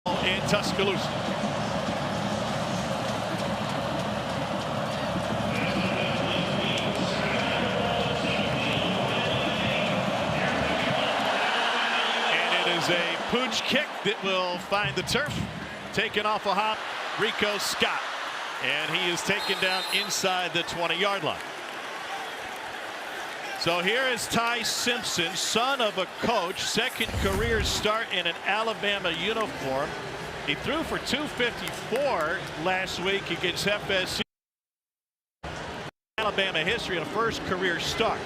in Tuscaloosa. And it is a pooch kick that will find the turf. Taken off a hop, Rico Scott. And he is taken down inside the 20-yard line. So here is Ty Simpson, son of a coach, second career start in an Alabama uniform. He threw for 254 last week against FSU. Alabama history in a first career start.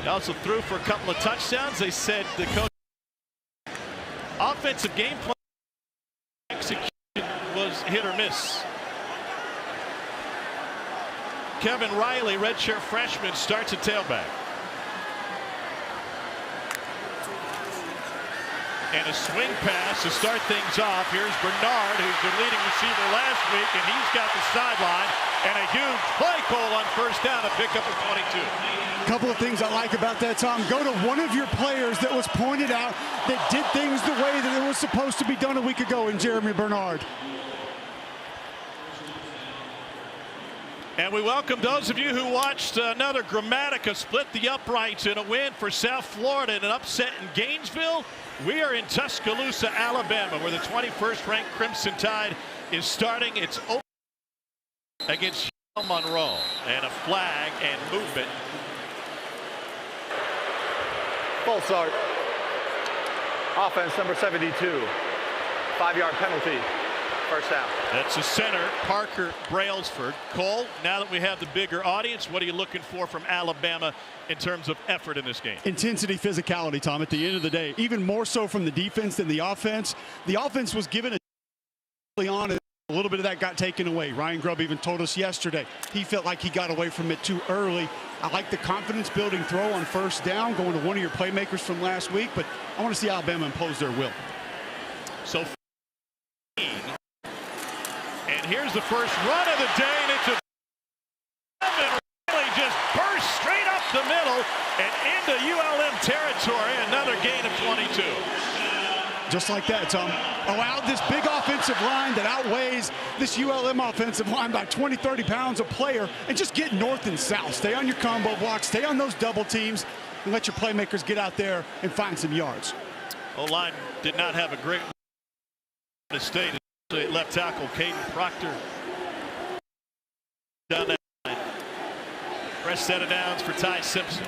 He also threw for a couple of touchdowns. They said the coach offensive game plan execution was hit or miss. Kevin Riley, redshirt freshman, starts at tailback. And a swing pass to start things off. Here's Bernard, who's the leading receiver last week, and he's got the sideline. And a huge play call on first down to pick up a 22. A couple of things I like about that, Tom. Go to one of your players that was pointed out that did things the way that it was supposed to be done a week ago in Jeremy Bernard. And we welcome those of you who watched another Grammatica split the uprights in a win for South Florida in an upset in Gainesville. We are in Tuscaloosa, Alabama, where the 21st ranked Crimson Tide is starting its open against Monroe. And a flag and movement. Full start. Offense number 72. 5-yard penalty. First down. That's the center, Parker Brailsford. Cole, now that we have the bigger audience, what are you looking for from Alabama in terms of effort in this game? Intensity, physicality, Tom, at the end of the day. Even more so from the defense than the offense. The offense was given a little bit of that got taken away. Ryan Grubb even told us yesterday he felt like he got away from it too early. I like the confidence-building throw on first down, going to one of your playmakers from last week, but I want to see Alabama impose their will. So, and here's the first run of the day, and it's a really just burst straight up the middle and into ULM territory. Another gain of 22. Just like that, Tom. Allowed this big offensive line that outweighs this ULM offensive line by 20, 30 pounds a player, and just get north and south. Stay on your combo blocks, stay on those double teams, and let your playmakers get out there and find some yards. O-line did not have a great state. Left tackle Caden Proctor down that line. Fresh set of downs for Ty Simpson.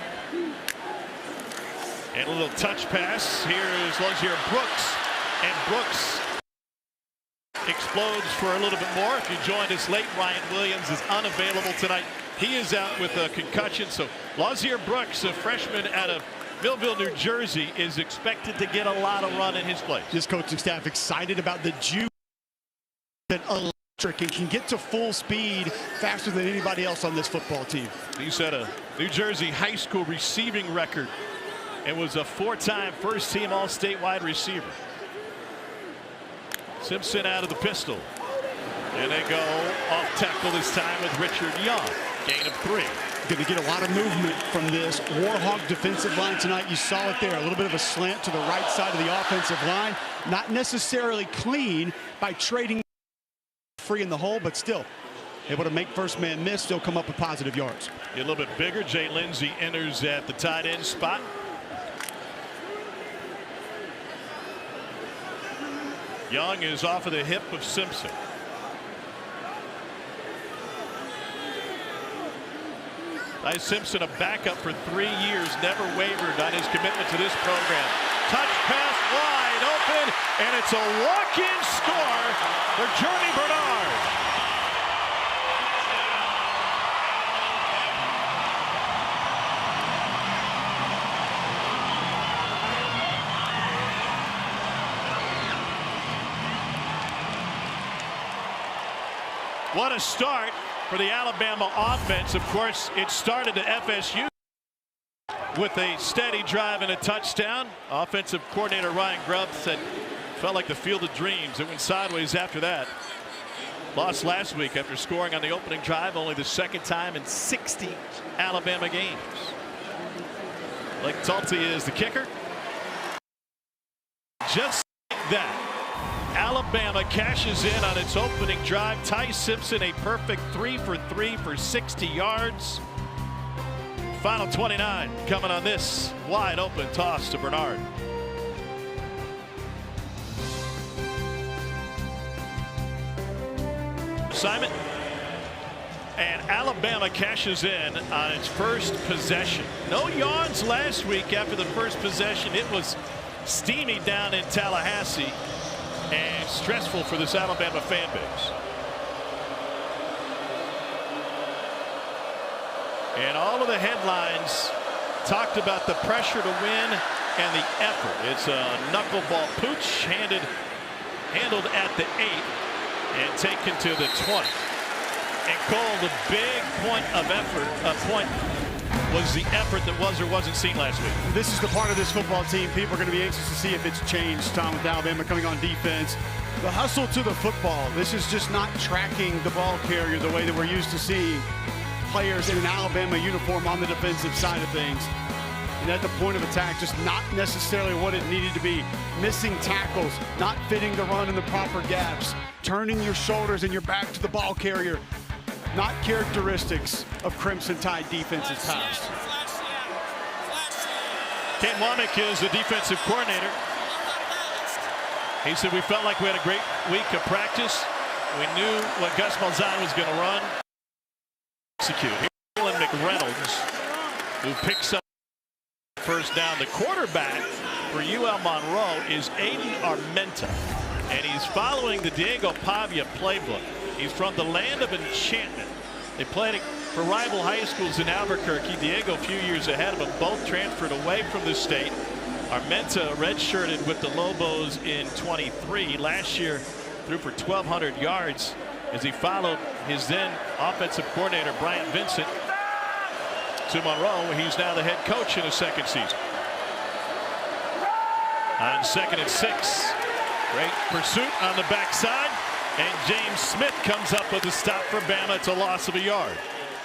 And a little touch pass. Here is Lozier Brooks. And Brooks explodes for a little bit more. If you joined us late, Ryan Williams is unavailable tonight. He is out with a concussion. So Lozier Brooks, a freshman out of Millville, New Jersey, is expected to get a lot of run in his place. This coaching staff excited about the juice that electric and can get to full speed faster than anybody else on this football team. He set a New Jersey high school receiving record and was a 4-time first-team all-state-wide receiver. Simpson out of the pistol. And they go off tackle this time with Richard Young. Gain of 3. Going to get a lot of movement from this Warhawk defensive line tonight. You saw it there. A little bit of a slant to the right side of the offensive line. Not necessarily clean by trading free in the hole, but still able to make first man miss, still come up with positive yards. A little bit bigger. Jay Lindsey enters at the tight end spot. Young is off of the hip of Simpson. Ty Simpson, a backup for 3 years, never wavered on his commitment to this program. Touch pass wide open, and it's a walk-in score for Jeremy Bernard. What a start for the Alabama offense. Of course, it started at FSU with a steady drive and a touchdown. Offensive coordinator Ryan Grubb said felt like the field of dreams. It went sideways after that. Lost last week after scoring on the opening drive, only the second time in 60 Alabama games. Blake Talty is the kicker. Just like that, Alabama cashes in on its opening drive. Ty Simpson, a perfect 3 for 3 for 60 yards. Final 29 coming on this wide open toss to Bernard. Assignment. And Alabama cashes in on its first possession. No yawns last week after the first possession. It was steamy down in Tallahassee and stressful for this Alabama fan base. And all of the headlines talked about the pressure to win and the effort. It's a knuckleball pooch handled at the 8 and taken to the 20. And Cole, the big point of effort, was the effort that was or wasn't seen last week. This is the part of this football team people are going to be anxious to see if it's changed, Tom, with Alabama coming on defense. The hustle to the football. This is just not tracking the ball carrier the way that we're used to seeing players in an Alabama uniform on the defensive side of things. And at the point of attack, just not necessarily what it needed to be. Missing tackles, not fitting the run in the proper gaps, turning your shoulders and your back to the ball carrier. Not characteristics of Crimson Tide defenses past. Ken Womack is the defensive coordinator. He said we felt like we had a great week of practice. We knew what Gus Malzahn was going to run. Execute. Here's McReynolds, who picks up first down. The quarterback for UL Monroe is Aiden Armenta, and he's following the Diego Pavia playbook. He's from the land of enchantment. They played for rival high schools in Albuquerque. Diego a few years ahead of them. Both transferred away from the state. Armenta redshirted with the Lobos in 23. Last year threw for 1,200 yards as he followed his then offensive coordinator Bryant Vincent to Monroe. He's now the head coach in his second season. On 2nd and 6. Great pursuit on the backside. And James Smith comes up with a stop for Bama. It's a loss of a yard.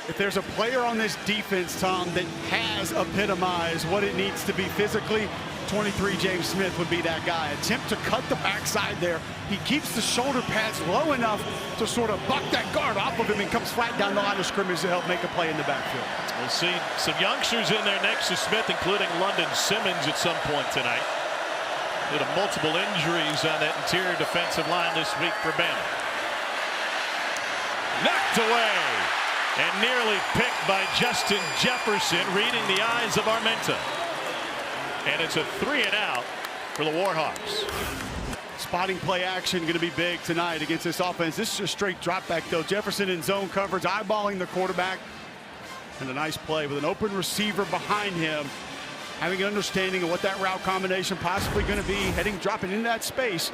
If there's a player on this defense, Tom, that has epitomized what it needs to be physically, 23 James Smith would be that guy. Attempt to cut the backside there. He keeps the shoulder pads low enough to sort of buck that guard off of him and comes flat down the line of scrimmage to help make a play in the backfield. We'll see some youngsters in there next to Smith, including London Simmons at some point tonight. Due to multiple injuries on that interior defensive line this week for Bama. Knocked away and nearly picked by Justin Jefferson, reading the eyes of Armenta. And it's a 3 and out for the Warhawks. Spotting play action going to be big tonight against this offense. This is a straight drop back though. Jefferson in zone coverage, eyeballing the quarterback. And a nice play with an open receiver behind him. Having an understanding of what that route combination possibly going to be, dropping into that space,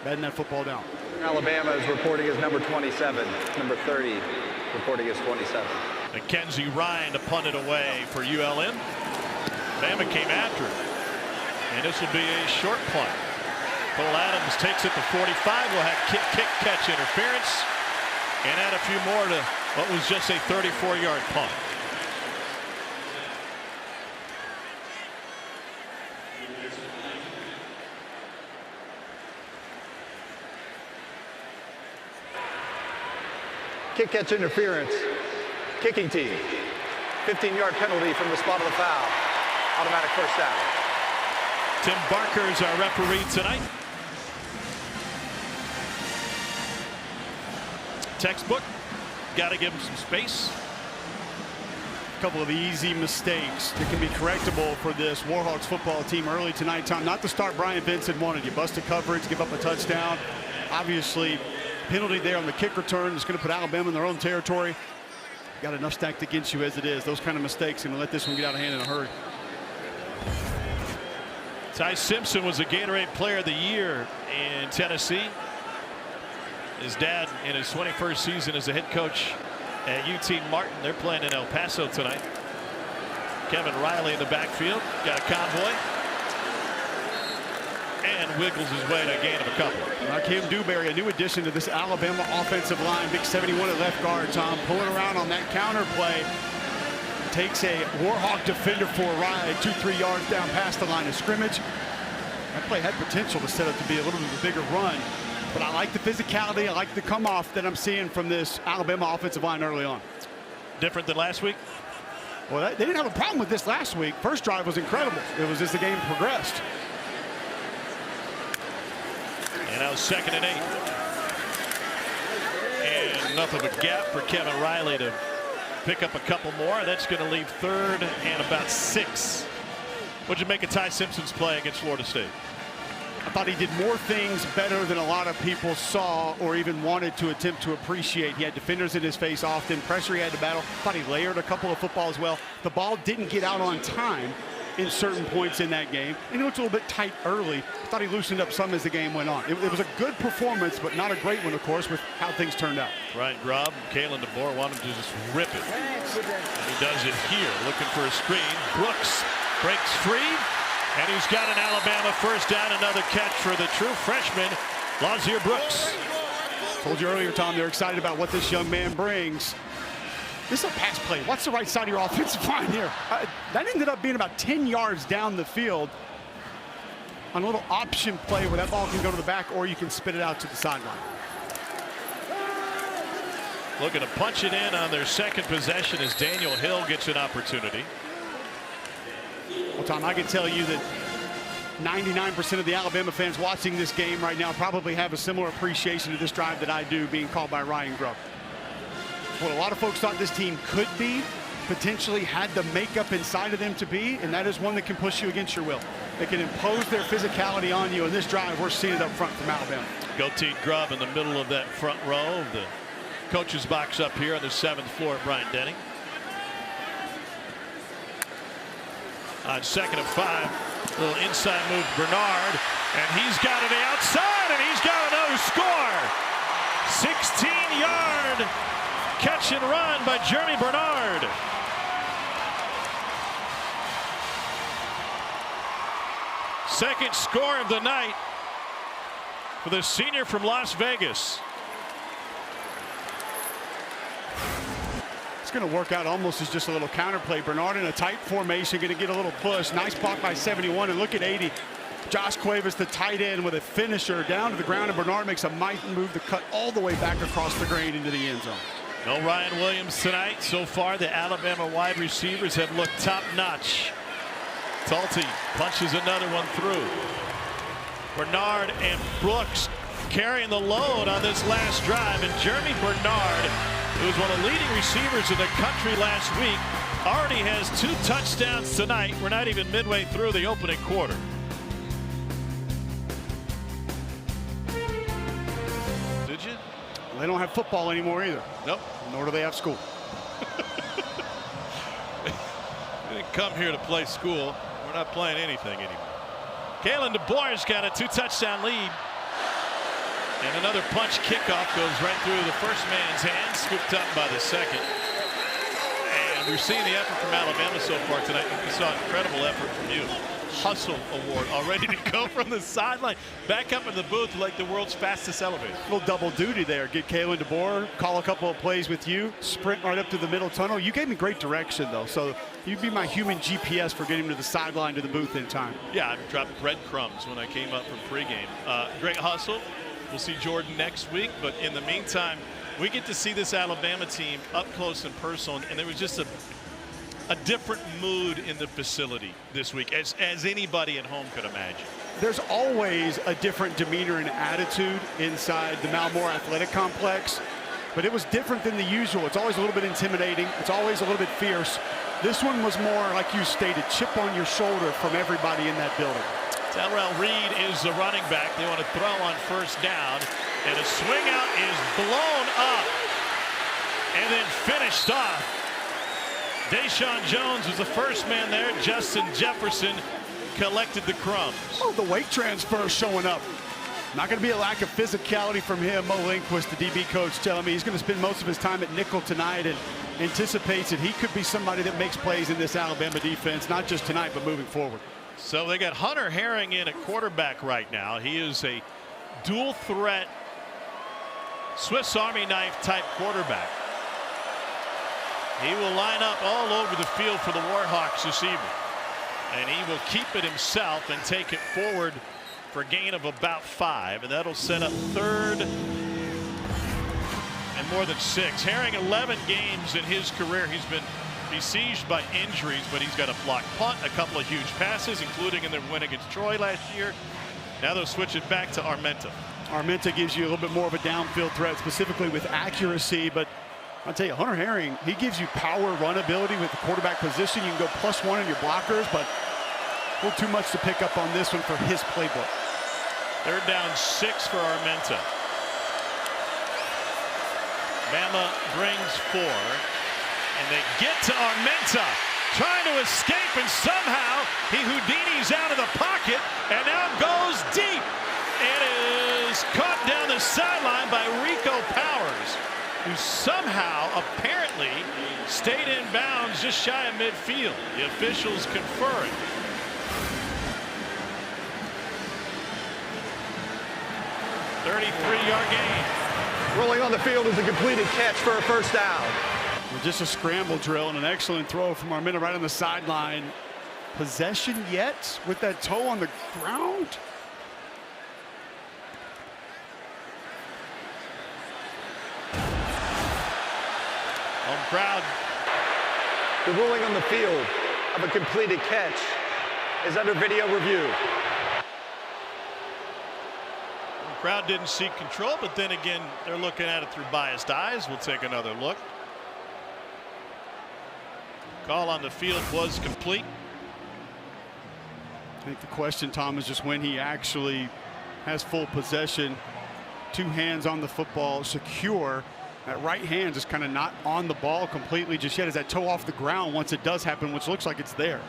batting that football down. Alabama is reporting as number 27, number 30 reporting as 27. Mackenzie Ryan to punt it away for ULM. Bama came after it, and this will be a short punt. Cole Adams takes it to 45. We'll have kick catch interference and add a few more to what was just a 34-yard punt. Kick catch interference. Kicking team. 15-yard penalty from the spot of the foul. Automatic first down. Tim Barker is our referee tonight. Textbook. Got to give him some space. A couple of easy mistakes that can be correctable for this Warhawks football team early tonight, Tom. Not the start Brian Vincent wanted. You busted coverage, give up a touchdown. Obviously, penalty there on the kick return is going to put Alabama in their own territory. Got enough stacked against you as it is. Those kind of mistakes going to let this one get out of hand in a hurry. Ty Simpson was a Gatorade Player of the Year in Tennessee. His dad in his 21st season as a head coach at UT Martin. They're playing in El Paso tonight. Kevin Riley in the backfield. Got a convoy. And wiggles his way to a gain of a couple. Cam Dewberry, a new addition to this Alabama offensive line. Big 71 at left guard, Tom. Pulling around on that counter play. Takes a Warhawk defender for a ride. 2-3 yards down past the line of scrimmage. That play had potential to set up to be a little bit of a bigger run. But I like the physicality. I like the come-off that I'm seeing from this Alabama offensive line early on. Different than last week? Well, they didn't have a problem with this last week. First drive was incredible. It was as the game progressed. And now 2nd and 8. And enough of a gap for Kevin Riley to pick up a couple more. That's going to leave 3rd and about 6. What'd you make of Ty Simpson's play against Florida State? I thought he did more things better than a lot of people saw or even wanted to attempt to appreciate. He had defenders in his face often. Pressure he had to battle. Thought he layered a couple of footballs well. The ball didn't get out on time in certain points in that game. And it looked a little bit tight early. Thought he loosened up some as the game went on. It was a good performance, but not a great one, of course, with how things turned out. Ryan Grubb, Kalen DeBoer want him to just rip it. And he does it here, looking for a screen. Brooks breaks free. And he's got an Alabama first down. Another catch for the true freshman, Lazier Brooks. Told you earlier, Tom, they're excited about what this young man brings. This is a pass play. What's the right side of your offensive line here? That ended up being about 10 yards down the field on a little option play where that ball can go to the back or you can spit it out to the sideline. Looking to punch it in on their 2nd possession as Daniel Hill gets an opportunity. Well, Tom, I can tell you that 99% of the Alabama fans watching this game right now probably have a similar appreciation of this drive that I do, being called by Ryan Grubb. What a lot of folks thought this team could be, potentially had the makeup inside of them to be, and that is one that can push you against your will. They can impose their physicality on you. In this drive, we're seeing it up front from Alabama. Goatee Grubb in the middle of that front row of the coach's box up here on the 7th floor at Bryant-Denny. On 2nd and 5, little inside move, Bernard, and he's got it outside, and he's got another score. 16-yard catch and run by Jeremy Bernard. Second score of the night for the senior from Las Vegas. It's going to work out almost as just a little counter play. Bernard in a tight formation, going to get a little push. Nice block by 71, and look at 80. Josh Cuevas, the tight end, with a finisher down to the ground, and Bernard makes a mighty move to cut all the way back across the grain into the end zone. No Ryan Williams tonight. So far, the Alabama wide receivers have looked top-notch. Talty punches another one through. Bernard and Brooks carrying the load on this last drive, and Jeremy Bernard, who was one of the leading receivers in the country last week, already has 2 touchdowns tonight. We're not even midway through the opening quarter. Did you? They don't have football anymore either. Nope. Nor do they have school. They didn't come here to play school. We're not playing anything anymore. Kalen DeBoer's got a 2-touchdown lead. And another punch kickoff goes right through the first man's hand, scooped up by the second. And we're seeing the effort from Alabama so far tonight. We saw incredible effort from you. Hustle award already to go from the sideline back up in the booth like the world's fastest elevator. A little double duty there. Get Kalen DeBoer, call a couple of plays with you, sprint right up to the middle tunnel. You gave me great direction, though, so you'd be my human GPS for getting to the sideline to the booth in time. Yeah, I dropped breadcrumbs when I came up from pregame. Great hustle. We'll see Jordan next week, but in the meantime, we get to see this Alabama team up close and personal, and there was just a different mood in the facility this week, as anybody at home could imagine. There's always a different demeanor and attitude inside the Malmore Athletic Complex, but it was different than the usual. It's always a little bit intimidating. It's always a little bit fierce. This one was more, like you stated, chip on your shoulder from everybody in that building. Terrell Reed is the running back. They want to throw on first down, and a swing out is blown up and then finished off. Deshaun Jones was the first man there. Justin Jefferson collected the crumbs. Oh, the weight transfer showing up. Not going to be a lack of physicality from him. Mo Lindquist, the DB coach, telling me he's going to spend most of his time at nickel tonight and anticipates that he could be somebody that makes plays in this Alabama defense, not just tonight, but moving forward. So they got Hunter Herring in at quarterback right now. He is a dual threat Swiss Army knife type quarterback. He will line up all over the field for the Warhawks this evening. And he will keep it himself and take it forward for a gain of about 5, and that'll set up third and more than 6. Herring, 11 games in his career. He's been besieged by injuries, but he's got a blocked punt, a couple of huge passes, including in their win against Troy last year. Now they'll switch it back to Armenta. Armenta gives you a little bit more of a downfield threat, specifically with accuracy, but I'll tell you, Hunter Herring, he gives you power run ability with the quarterback position. You can go +1 in your blockers, but a little too much to pick up on this one for his playbook. Third down 6 for Armenta. Bama brings 4, and they get to Armenta, trying to escape, and somehow he Houdinis out of the pocket and now goes deep. It is caught down the sideline by Rico Powers, who somehow apparently stayed in bounds just shy of midfield. The officials confer it. $33-yard gain. Rolling on the field is a completed catch for a first down. Just a scramble drill and an excellent throw from Armenta right on the sideline. Possession yet with that toe on the ground? Home crowd. The ruling on the field of a completed catch is under video review. The crowd didn't seek control, but then again, they're looking at it through biased eyes. We'll take another look. Call on the field was complete. I think the question, Tom, is just when he actually has full possession, 2 hands on the football, secure. That right hand is kind of not on the ball completely just yet. Is that toe off the ground once it does happen, which looks like it's there.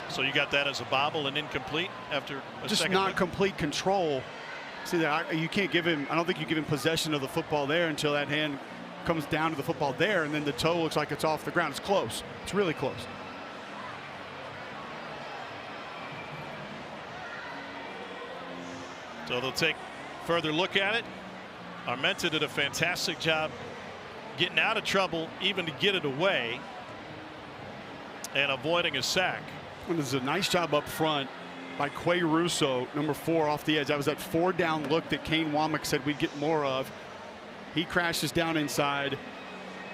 So you got that as a bobble and incomplete after a just second not look? complete control. See that you can't give him. I don't think you give him possession of the football there until that hand comes down to the football there, and then the toe looks like it's off the ground. It's close. It's really close. So they'll take further look at it. Armenta did a fantastic job getting out of trouble, even to get it away, and avoiding a sack. And this is a nice job up front by Quay Russo, number 4 off the edge. That was that 4-down look that Kane Womack said we'd get more of. He crashes down inside.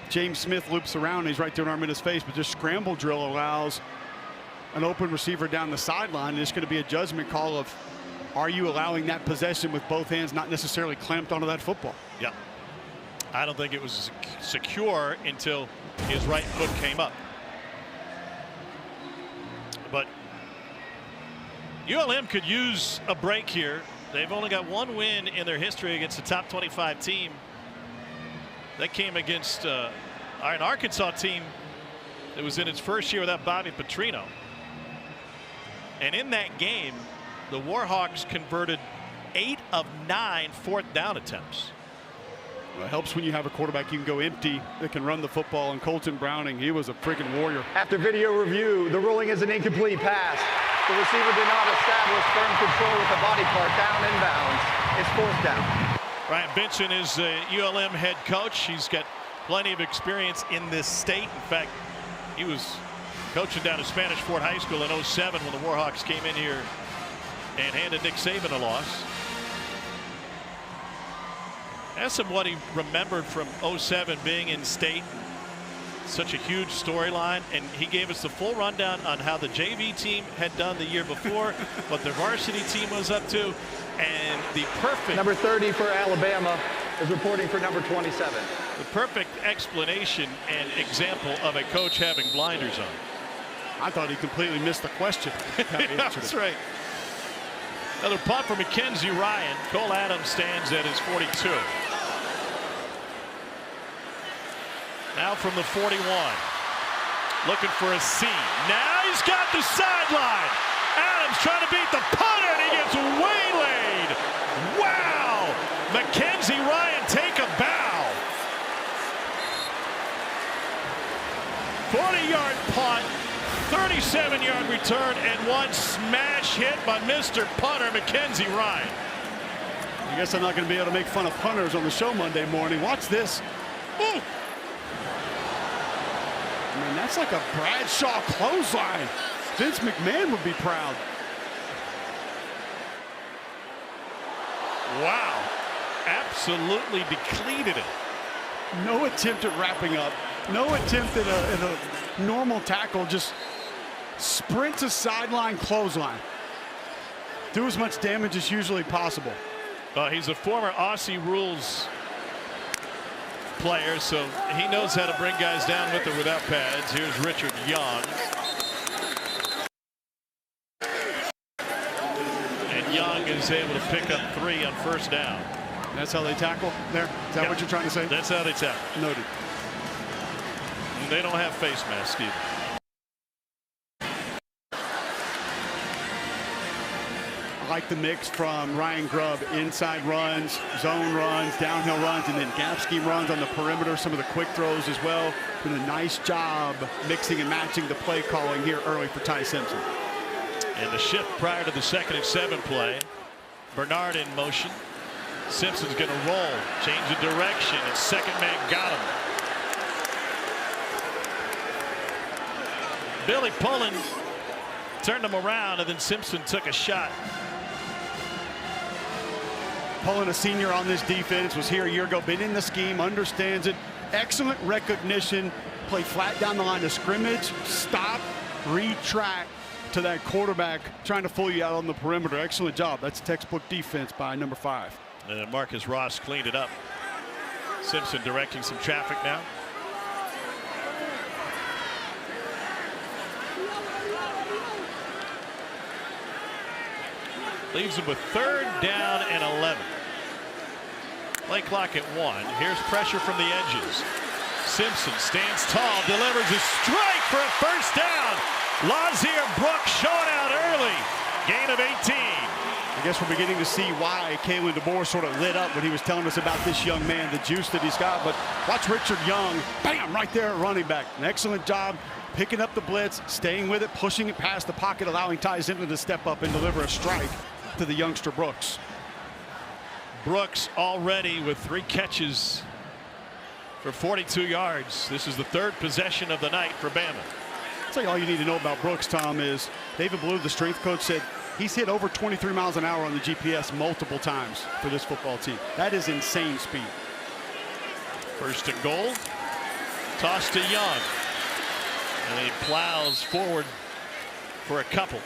James Smith loops around, and he's right there in Armenta's face, but just scramble drill allows an open receiver down the sideline. It's going to be a judgment call of, are you allowing that possession with both hands not necessarily clamped onto that football? Yeah. I don't think it was secure until his right foot came up. But ULM could use a break here. They've only got 1 win in their history against a top 25 team. That came against an Arkansas team that was in its first year without Bobby Petrino. And in that game, the Warhawks converted 8 of 9 4th-down attempts. Well, it helps when you have a quarterback you can go empty that can run the football, and Colton Browning, he was a freaking warrior. After video review, the ruling is an incomplete pass. The receiver did not establish firm control with the body part down inbounds. It's 4th down. Ryan Benson is the ULM head coach. He's got plenty of experience in this state. In fact, he was coaching down at Spanish Fort High School in '07 when the Warhawks came in here and handed Nick Saban a loss. Asked him what he remembered from '07 being in state. Such a huge storyline, and he gave us the full rundown on how the JV team had done the year before, what their varsity team was up to, and the perfect number 30 for Alabama is reporting for number 27. The perfect explanation and example of a coach having blinders on. I thought he completely missed the question. That's right. Another punt for Mackenzie Ryan. Cole Adams stands at his 42. Now from the 41. Looking for a seam. Now he's got the sideline. Adams trying to beat the punter, and he gets waylaid. Wow! Mackenzie Ryan take a bow. 40-yard punt, 37-yard return, and 1 smash hit by Mr. Punter, Mackenzie Ryan. I guess I'm not going to be able to make fun of punters on the show Monday morning. Watch this. Ooh. I mean, that's like a Bradshaw clothesline. Vince McMahon would be proud. Wow. Absolutely depleted it. No attempt at wrapping up. No attempt at a normal tackle. Just sprint to sideline clothesline. Do as much damage as usually possible. He's a former Aussie rules player, so he knows how to bring guys down with or without pads. Here's Richard Young. And Young is able to pick up 3 on first down. That's how they tackle there? Is that what you're trying to say? That's how they tackle. Noted. And they don't have face masks either. I like the mix from Ryan Grubb. Inside runs, zone runs, downhill runs, and then gap scheme runs on the perimeter. Some of the quick throws as well. Doing a nice job mixing and matching the play calling here early for Ty Simpson. And the shift prior to the 2nd and 7 play. Bernard in motion. Simpson's going to roll, change the direction, and second man got him. Billy Pullen turned him around, and then Simpson took a shot. Pullen, a senior on this defense, was here a year ago, been in the scheme, understands it. Excellent recognition, play flat down the line of scrimmage, stop, retract to that quarterback trying to fool you out on the perimeter. Excellent job. That's textbook defense by number 5. And Marcus Ross cleaned it up. Simpson directing some traffic now. Leaves him with 3rd down and 11. Play clock at 1. Here's pressure from the edges. Simpson stands tall, delivers a strike for a first down. Lazier Brooks showing out early. Gain of 18. I guess we're beginning to see why Kalen DeBoer sort of lit up when he was telling us about this young man, the juice that he's got. But watch Richard Young, bam, right there at running back. An excellent job picking up the blitz, staying with it, pushing it past the pocket, allowing Ty Simpson to step up and deliver a strike to the youngster Brooks. Brooks already with 3 catches for 42 yards. This is the 3rd possession of the night for Bama. I'll tell you all you need to know about Brooks, Tom, is David Blue, the strength coach, said he's hit over 23 miles an hour on the GPS multiple times for this football team. That is insane speed. 1st and goal. Toss to Young. And he plows forward for a couple.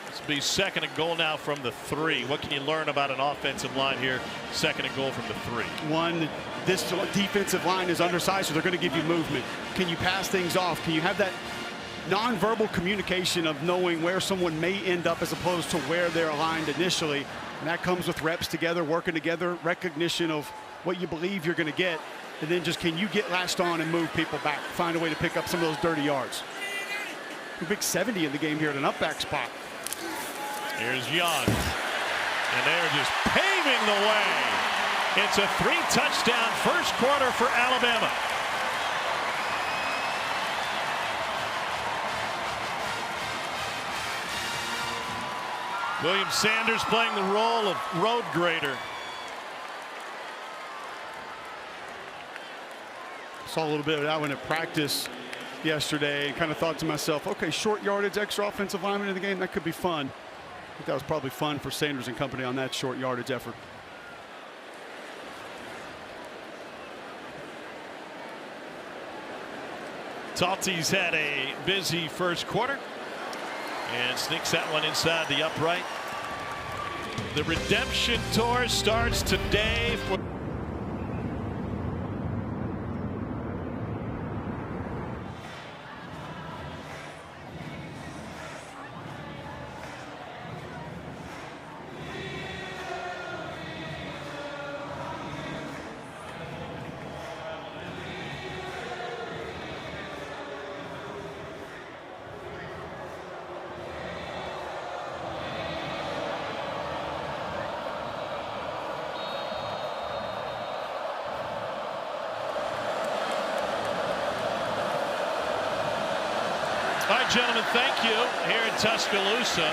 This will be 2nd and goal now from the 3. What can you learn about an offensive line here? 2nd and goal from the 3. One, this defensive line is undersized, so they're going to give you movement. Can you pass things off? Can you have that nonverbal communication of knowing where someone may end up as opposed to where they're aligned initially? And that comes with reps together, working together, recognition of what you believe you're going to get, and then just can you get latched on and move people back, find a way to pick up some of those dirty yards. A big 70 in the game here at an up back spot. Here's Young, and they're just paving the way. It's a 3-touchdown first quarter for Alabama. William Sanders playing the role of road grader. Saw a little bit of that one at practice yesterday and kind of thought to myself, okay, short yardage, extra offensive lineman in the game, that could be fun. I think that was probably fun for Sanders and company on that short yardage effort. Talty's had a busy first quarter and sneaks that one inside the upright. The redemption tour starts today for All right, gentlemen, thank you. Here in Tuscaloosa,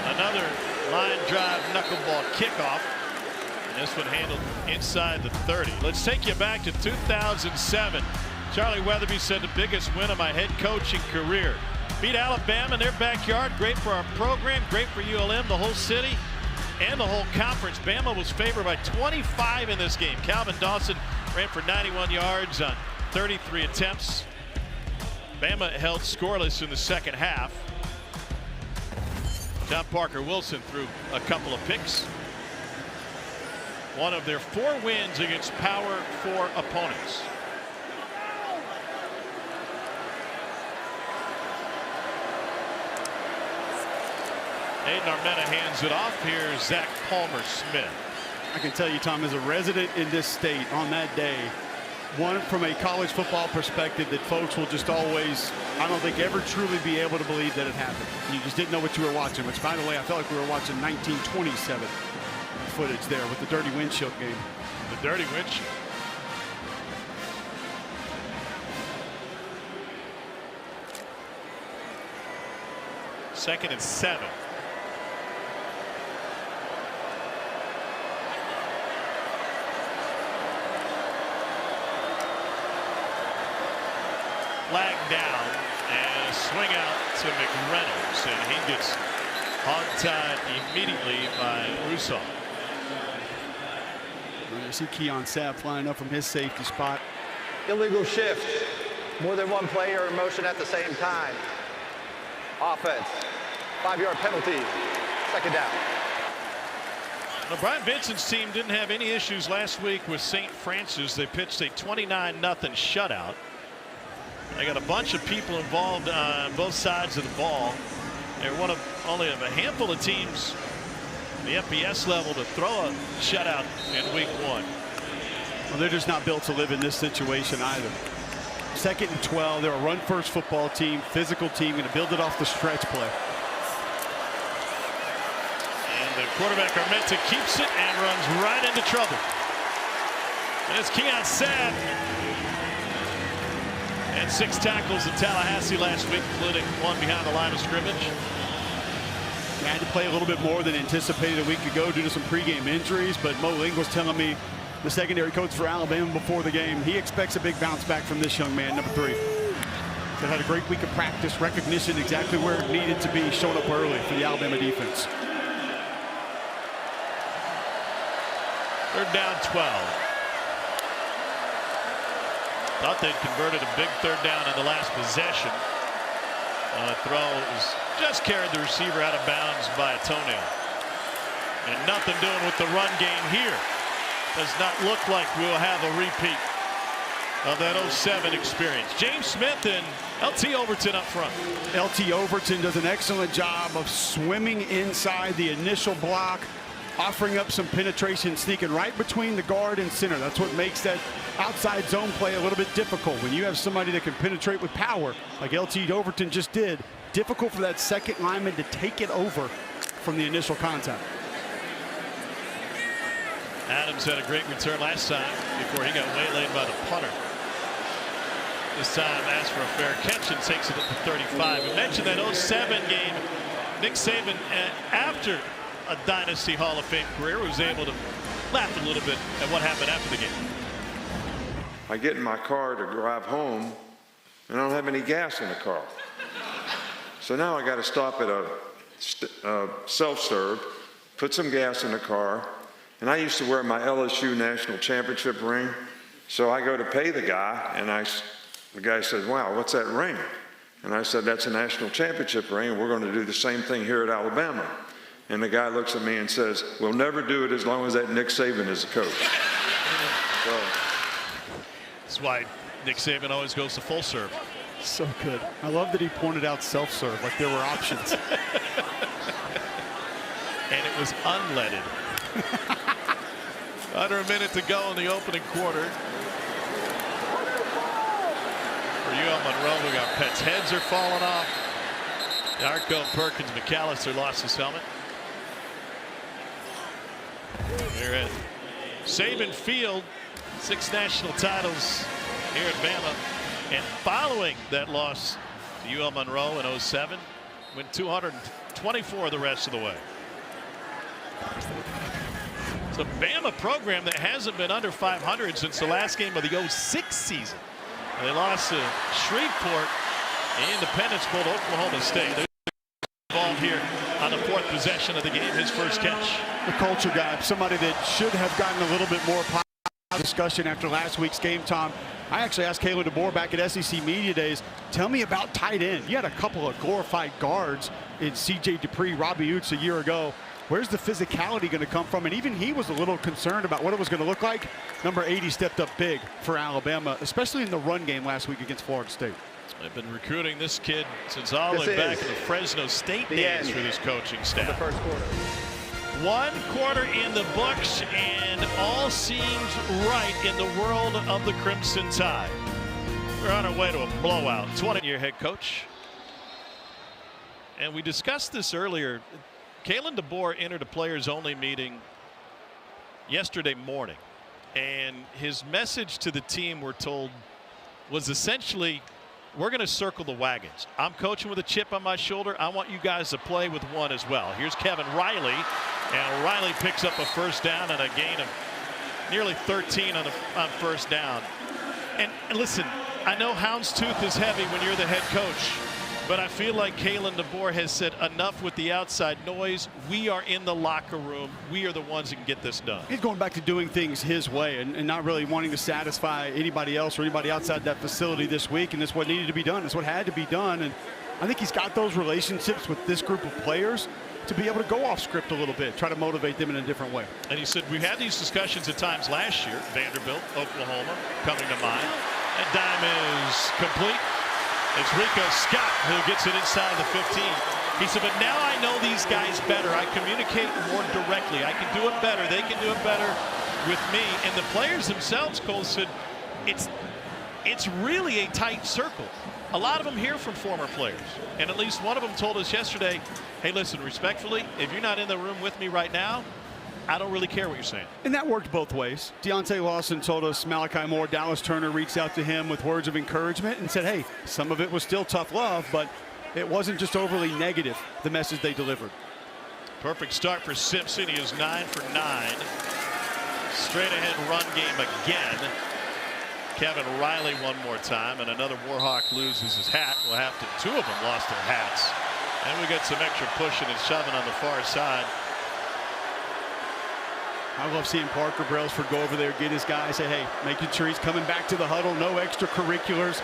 another line drive knuckleball kickoff. And this one handled inside the 30. Let's take you back to 2007. Charlie Weatherby said the biggest win of my head coaching career. Beat Alabama in their backyard. Great for our program, great for ULM, the whole city, and the whole conference. Bama was favored by 25 in this game. Calvin Dawson ran for 91 yards on 33 attempts. Bama held scoreless in the second half. John Parker Wilson threw a couple of picks. One of their 4 wins against Power 4 opponents. Aiden Armenta hands it off. Here's Zach Palmer-Smith. I can tell you, Tom, as a resident in this state on that day, one from a college football perspective that folks will just always, I don't think, ever truly be able to believe that it happened. You just didn't know what you were watching, which, by the way, I felt like we were watching 1927 footage there with the dirty windshield game. The dirty windshield. Second and 7. Flag down and a swing out to McReynolds, and he gets hog-tied immediately by Rousseau. You see Keon Sapp flying up from his safety spot. Illegal shift. More than one player in motion at the same time. Offense. 5-yard penalty. Second down. Now, Brian Vincent's team didn't have any issues last week with St. Francis. They pitched a 29-0 shutout. They got a bunch of people involved on both sides of the ball. They're one of only of a handful of teams the FBS level to throw a shutout in week 1. Well, they're just not built to live in this situation either. Second and 12. They're a run-first football team, physical team, going to build it off the stretch play. And the quarterback Armenta keeps it and runs right into trouble. And it's Keon Sapp. And 6 tackles in Tallahassee last week, including one behind the line of scrimmage. He had to play a little bit more than anticipated a week ago due to some pregame injuries, but Mo Ling was telling me, the secondary coach for Alabama before the game, he expects a big bounce back from this young man, number 3. They had a great week of practice, recognition exactly where it needed to be, showing up early for the Alabama defense. Third down 12. Thought they'd converted a big third down in the last possession. Throw was just carried the receiver out of bounds by a toenail. And nothing doing with the run game here. Does not look like we'll have a repeat of that 07 experience. James Smith and LT Overton up front. LT Overton does an excellent job of swimming inside the initial block, offering up some penetration, sneaking right between the guard and center. That's what makes that outside zone play a little bit difficult. When you have somebody that can penetrate with power, like LT Overton just did, difficult for that second lineman to take it over from the initial contact. Adams had a great return last time before he got waylaid by the punter. This time asked for a fair catch and takes it up to 35. We mentioned that 07 game. Nick Saban, after a Dynasty Hall of Fame career, was able to laugh a little bit at what happened after the game. I get in my car to drive home, and I don't have any gas in the car. So now I got to stop at a self-serve, put some gas in the car, and I used to wear my LSU national championship ring. So I go to pay the guy, and the guy says, "Wow, what's that ring?" And I said, "That's a national championship ring, and we're going to do the same thing here at Alabama." And the guy looks at me and says, "We'll never do it as long as that Nick Saban is the coach." So, that's why Nick Saban always goes to full serve. So good. I love that he pointed out self-serve like there were options. And it was unleaded. Under a minute to go in the opening quarter. For UL Monroe, we got pets. Heads are falling off. Darko, Perkins, McAllister lost his helmet. Here at Saban Field, 6 national titles here at Bama. And following that loss to UL Monroe in 07, went 224 the rest of the way. It's a Bama program that hasn't been under 500 since the last game of the 06 season. They lost to Shreveport Independence pulled Oklahoma State. They're involved here on the 4th possession of the game, his first catch. The culture guy, somebody that should have gotten a little bit more discussion after last week's game, Tom. I actually asked Kalen DeBoer back at SEC Media Days, tell me about tight end. You had a couple of glorified guards in C.J. Dupree, Robbie Utes a year ago. Where's the physicality going to come from? And even he was a little concerned about what it was going to look like. Number 80 stepped up big for Alabama, especially in the run game last week against Florida State. They've been recruiting this kid since all the way back in the Fresno State days for this coaching staff. The first quarter. 1 quarter in the books, and all seems right in the world of the Crimson Tide. We're on our way to a blowout. 20-year head coach. And we discussed this earlier. Kalen DeBoer entered a players-only meeting yesterday morning, and his message to the team, we're told, was essentially, we're going to circle the wagons. I'm coaching with a chip on my shoulder. I want you guys to play with one as well. Here's Kevin Riley, and Riley picks up a first down and a gain of nearly 13 on first down. And listen, I know houndstooth is heavy when you're the head coach, but I feel like Kalen DeBoer has said enough with the outside noise. We are in the locker room. We are the ones that can get this done. He's going back to doing things his way and not really wanting to satisfy anybody else or anybody outside that facility this week. And that's what needed to be done. It's what had to be done. And I think he's got those relationships with this group of players to be able to go off script a little bit, try to motivate them in a different way. And he said, we had these discussions at times last year. Vanderbilt, Oklahoma coming to mind. That dime is complete. It's Rico Scott who gets it inside the 15. He said, but now I know these guys better. I communicate more directly. I can do it better. They can do it better with me. And the players themselves, Cole, said, it's really a tight circle. A lot of them hear from former players. And at least one of them told us yesterday, hey, listen, respectfully, if you're not in the room with me right now, I don't really care what you're saying. And that worked both ways. Deontay Lawson told us Malachi Moore, Dallas Turner reached out to him with words of encouragement and said, hey, some of it was still tough love, but it wasn't just overly negative, the message they delivered. Perfect start for Simpson. He is 9 for 9. Straight ahead run game again. Kevin Riley one more time, and another Warhawk loses his hat. We'll have to, 2 of them lost their hats. And we got some extra pushing and shoving on the far side. I love seeing Parker Brailsford go over there, get his guy, say, hey, making sure he's coming back to the huddle, no extracurriculars,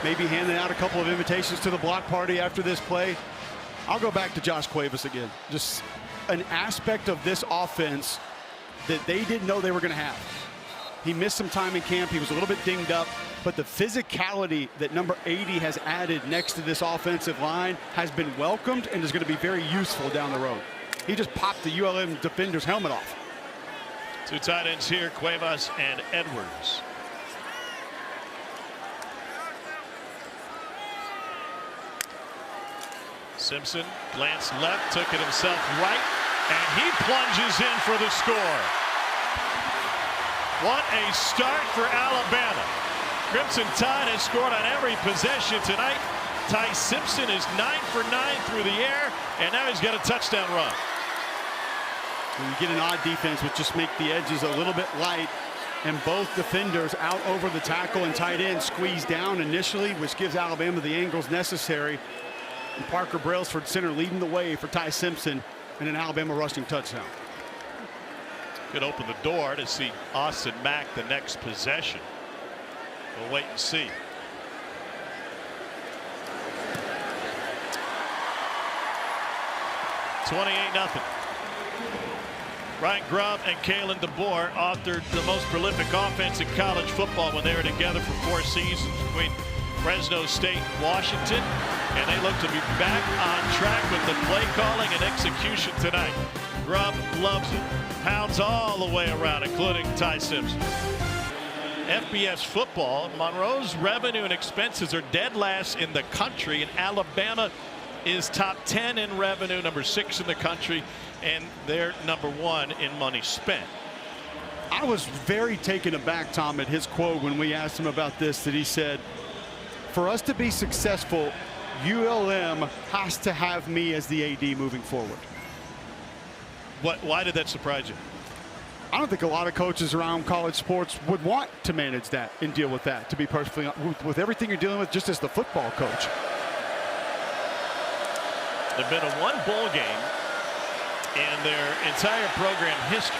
maybe handing out a couple of invitations to the block party after this play. I'll go back to Josh Cuevas again. Just an aspect of this offense that they didn't know they were going to have. He missed some time in camp. He was a little bit dinged up, but the physicality that number 80 has added next to this offensive line has been welcomed and is going to be very useful down the road. He just popped the ULM defender's helmet off. 2 tight ends here, Cuevas and Edwards. Simpson glanced left, took it himself right, and he plunges in for the score. What a start for Alabama. Crimson Tide has scored on every possession tonight. Ty Simpson is 9 for 9 through the air, and now he's got a touchdown run. When you get an odd defense, which just make the edges a little bit light, and both defenders out over the tackle and tight end squeeze down initially, which gives Alabama the angles necessary. And Parker Brailsford, center, leading the way for Ty Simpson and an Alabama rushing touchdown. Could open the door to see Austin Mack the next possession. We'll wait and see. $28-0. Ryan Grubb and Kalen DeBoer authored the most prolific offense in college football when they were together for 4 seasons between Fresno State and Washington. And they look to be back on track with the play calling and execution tonight. Grubb loves it. Pounds all the way around, including Ty Simpson. FBS football, Monroe's revenue and expenses are dead last in the country, and Alabama is top 10 in revenue, number 6 in the country, and they're number 1 in money spent. I was very taken aback, Tom, at his quote when we asked him about this, that he said, for us to be successful, ULM has to have me as the AD moving forward. Why did that surprise you? I don't think a lot of coaches around college sports would want to manage that and deal with that, to be perfectly honest, with everything you're dealing with just as the football coach. They've been to one bowl game in their entire program history.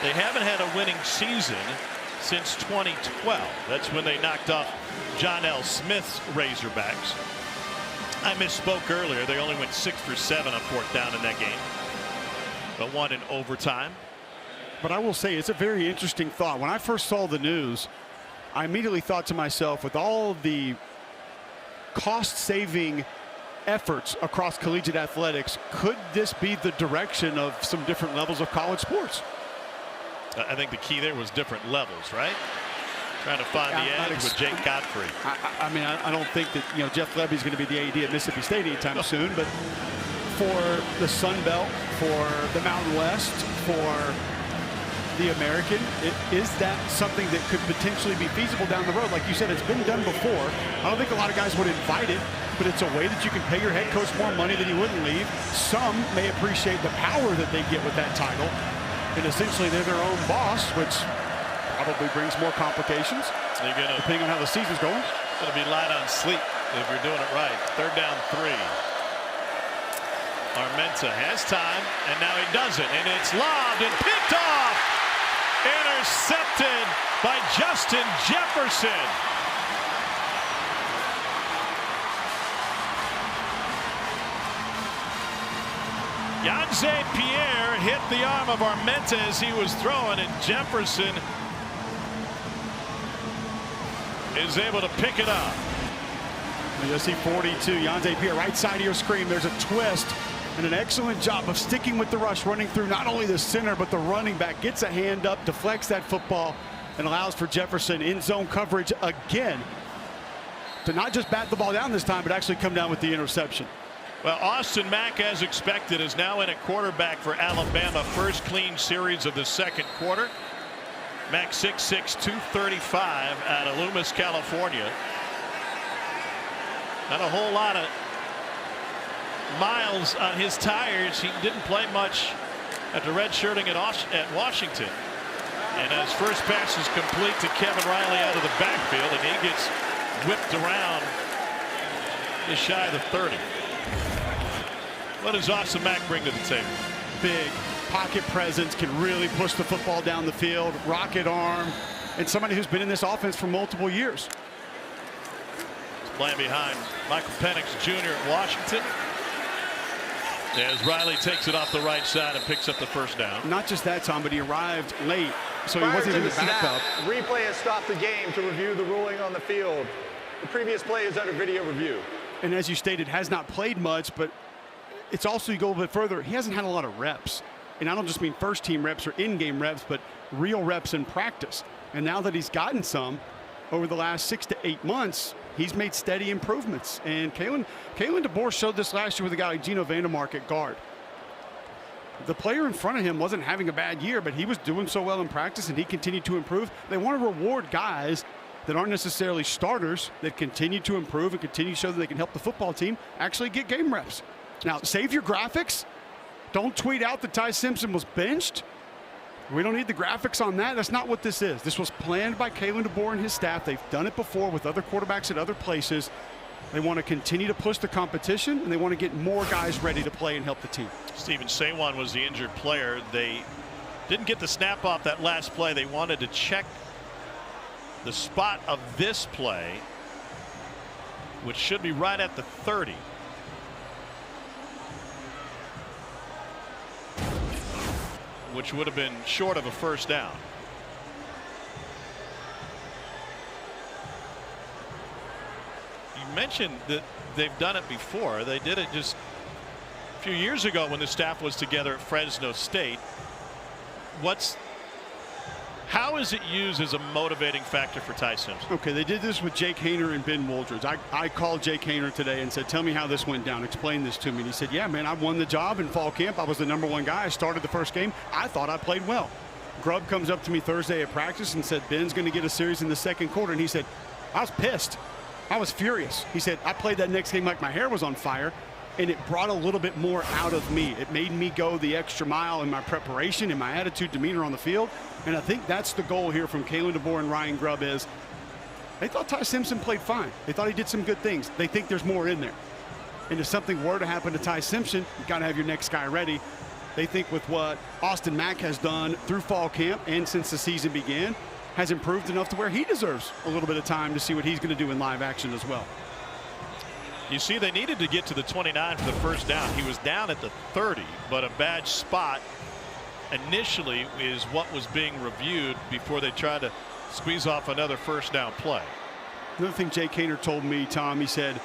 They haven't had a winning season since 2012. That's when they knocked off John L. Smith's Razorbacks. I misspoke earlier. They only went 6 for 7 on 4th down in that game, but won in overtime. But I will say it's a very interesting thought. When I first saw the news, I immediately thought to myself, with all the cost-saving efforts across collegiate athletics, could this be the direction of some different levels of college sports? I think the key there was different levels, right? Trying to find the edge with Jake Godfrey. I mean, I don't think that, you know, Jeff Lebby's going to be the AD at Mississippi State anytime soon, but for the Sun Belt, for the Mountain West, for the American, is that something that could potentially be feasible down the road? Like you said, it's been done before. I don't think a lot of guys would invite it, but it's a way that you can pay your head coach more money than he wouldn't leave. Some may appreciate the power that they get with that title, and essentially they're their own boss, which probably brings more complications, depending on how the season's going. It's going to be light on sleep if you're doing it right. 3rd down 3. Armenta has time, and now he doesn't, and it's lobbed and picked off. Intercepted by Justin Jefferson. Yanze Pierre hit the arm of Armenta as he was throwing, and Jefferson is able to pick it up. You'll see 42, Yanze Pierre, right side of your screen. There's a twist and an excellent job of sticking with the rush, running through not only the center, but the running back. Gets a hand up, deflects that football, and allows for Jefferson in zone coverage again to not just bat the ball down this time, but actually come down with the interception. Well, Austin Mack, as expected, is now in at quarterback for Alabama. First clean series of the 2nd quarter. Mack 6'6", 235 out of Loomis, California. Not a whole lot of miles on his tires. He didn't play much after redshirting at Washington. And his first pass is complete to Kevin Riley out of the backfield, and he gets whipped around just shy of the 30. What does Austin Mack bring to the table? Big pocket presence, can really push the football down the field, rocket arm, and somebody who's been in this offense for multiple years. He's playing behind Michael Penix Jr. at Washington, as Riley takes it off the right side and picks up the 1st down. Not just that, Tom, but he arrived late, so he wasn't even the backup. Replay has stopped the game to review the ruling on the field. The previous play is under video review. And as you stated, has not played much, but it's also, you go a bit further, he hasn't had a lot of reps. And I don't just mean first team reps or in-game reps, but real reps in practice. And now that he's gotten some over the last 6 to 8 months, he's made steady improvements. And Kalen DeBoer showed this last year with a guy like Gino Vandermark at guard. The player in front of him wasn't having a bad year, but he was doing so well in practice, and he continued to improve. They want to reward guys that aren't necessarily starters, that continue to improve and continue to show that they can help the football team actually get game reps. Now, save your graphics. Don't tweet out that Ty Simpson was benched. We don't need the graphics on that. That's not what this is. This was planned by Kalen DeBoer and his staff. They've done it before with other quarterbacks at other places. They want to continue to push the competition, and they want to get more guys ready to play and help the team. Steven Sawan was the injured player. They didn't get the snap off that last play. They wanted to check the spot of this play, which should be right at the 30. Which would have been short of a 1st down. You mentioned that they've done it before. They did it just a few years ago when the staff was together at Fresno State. How is it used as a motivating factor for Ty Simpson? Okay, they did this with Jake Haener and Ben Wooldridge. I called Jake Haener today and said, tell me how this went down. Explain this to me. And he said, yeah, man, I won the job in fall camp. I was the #1 guy. I started the first game. I thought I played well. Grubb comes up to me Thursday at practice and said, Ben's going to get a series in the 2nd quarter. And he said, I was pissed. I was furious. He said, I played that next game like my hair was on fire, and it brought a little bit more out of me. It made me go the extra mile in my preparation and my attitude, demeanor on the field. And I think that's the goal here from Kalen DeBoer and Ryan Grubb is they thought Ty Simpson played fine. They thought he did some good things. They think there's more in there. And if something were to happen to Ty Simpson, you got to have your next guy ready. They think with what Austin Mack has done through fall camp and since the season began, has improved enough to where he deserves a little bit of time to see what he's going to do in live action as well. You see, they needed to get to the 29 for the first down. He was down at the 30, but a bad spot initially is what was being reviewed before they tried to squeeze off another first down play. Another thing Jay Kaner told me, Tom, he said,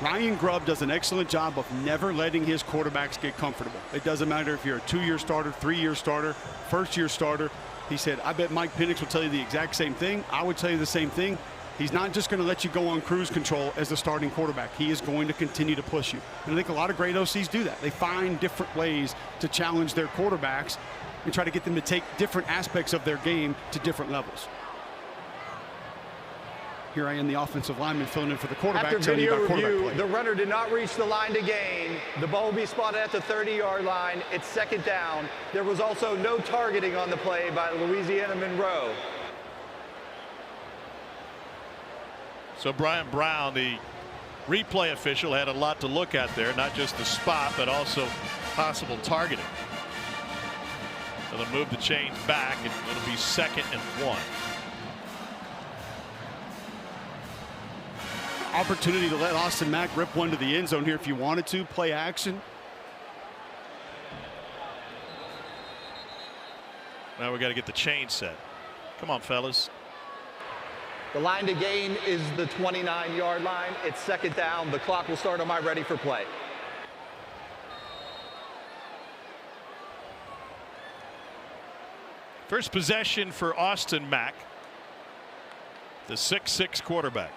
Ryan Grubb does an excellent job of never letting his quarterbacks get comfortable. It doesn't matter if you're a 2-year starter, 3-year starter, first-year starter. He said, I bet Mike Penix will tell you the exact same thing. I would tell you the same thing. He's not just going to let you go on cruise control as the starting quarterback. He is going to continue to push you. And I think a lot of great OCs do that. They find different ways to challenge their quarterbacks and try to get them to take different aspects of their game to different levels. Here I am, the offensive lineman, filling in for the quarterback. After video review, the runner did not reach the line to gain. The ball will be spotted at the 30-yard line. It's second down. There was also no targeting on the play by Louisiana Monroe. So Brian Brown, the replay official, had a lot to look at there, not just the spot, but also possible targeting. So they'll move the chains back, and it'll be 2nd and 1. Opportunity to let Austin Mack rip one to the end zone here if you wanted to. Play action. Now we got to get the chain set. Come on, fellas. The line to gain is the 29-yard line. It's second down. The clock will start on my ready for play. First possession for Austin Mack, the 6'6" quarterback.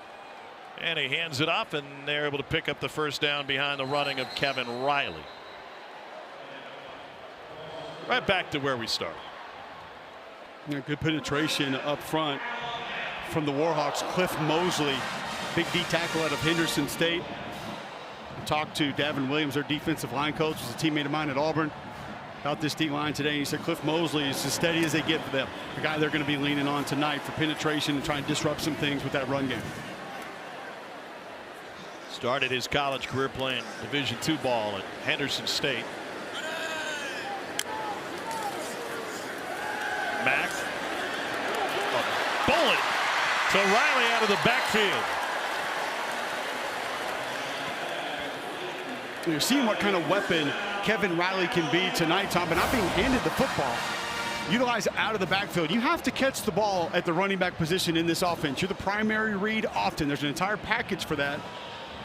And he hands it off, and they're able to pick up the first down behind the running of Kevin Riley. Right back to where we started. Yeah, good penetration up front from the Warhawks. Cliff Mosley, big D tackle out of Henderson State. I talked to Davin Williams, their defensive line coach, who's a teammate of mine at Auburn, about this D line today. He said Cliff Mosley is as steady as they get for them. The guy they're going to be leaning on tonight for penetration and trying to disrupt some things with that run game. Started his college career playing Division II ball at Henderson State. Mack. A bullet to Riley out of the backfield. You're seeing what kind of weapon Kevin Riley can be tonight, Tom, but not being handed the football. Utilize out of the backfield. You have to catch the ball at the running back position in this offense. You're the primary read often. There's an entire package for that.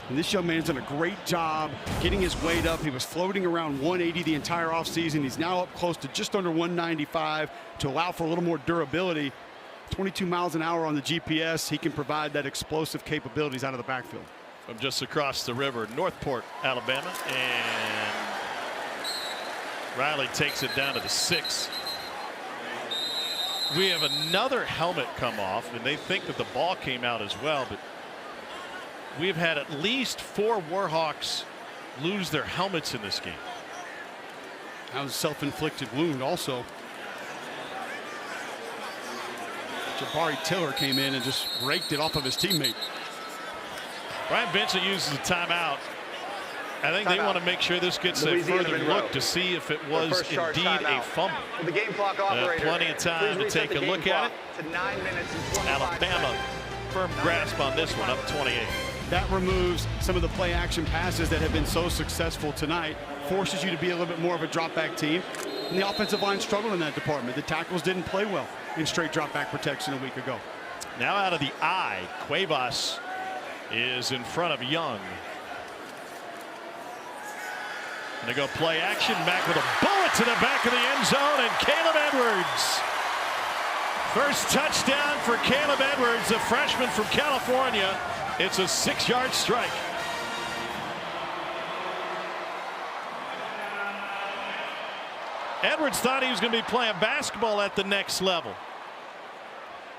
And this young man's done a great job getting his weight up. He was floating around 180 the entire offseason. He's now up close to just under 195 to allow for a little more durability. 22 miles an hour on the GPS. He can provide that explosive capabilities out of the backfield. From just across the river, Northport, Alabama. And Riley takes it down to the 6. We have another helmet come off, and they think that the ball came out as well, but we've had at least 4 Warhawks lose their helmets in this game. That was a self-inflicted wound also. Jabari Tiller came in and just raked it off of his teammate. Brian Benson uses a timeout. I think they want to make sure this gets a further look to see if it was indeed a fumble. The game clock operator, plenty of time to take a look at it. To 9 minutes and 25 Alabama, seconds. firm grasp on this one, up 28. That removes some of the play action passes that have been so successful tonight, forces you to be a little bit more of a drop back team. And the offensive line struggled in that department. The tackles didn't play well in straight drop back protection a week ago. Now out of the I, Cuevas is in front of Young. And they go play action, Mack with a bullet to the back of the end zone, and Caleb Edwards. First touchdown for Caleb Edwards, a freshman from California. It's a 6-yard strike. Edwards thought he was going to be playing basketball at the next level.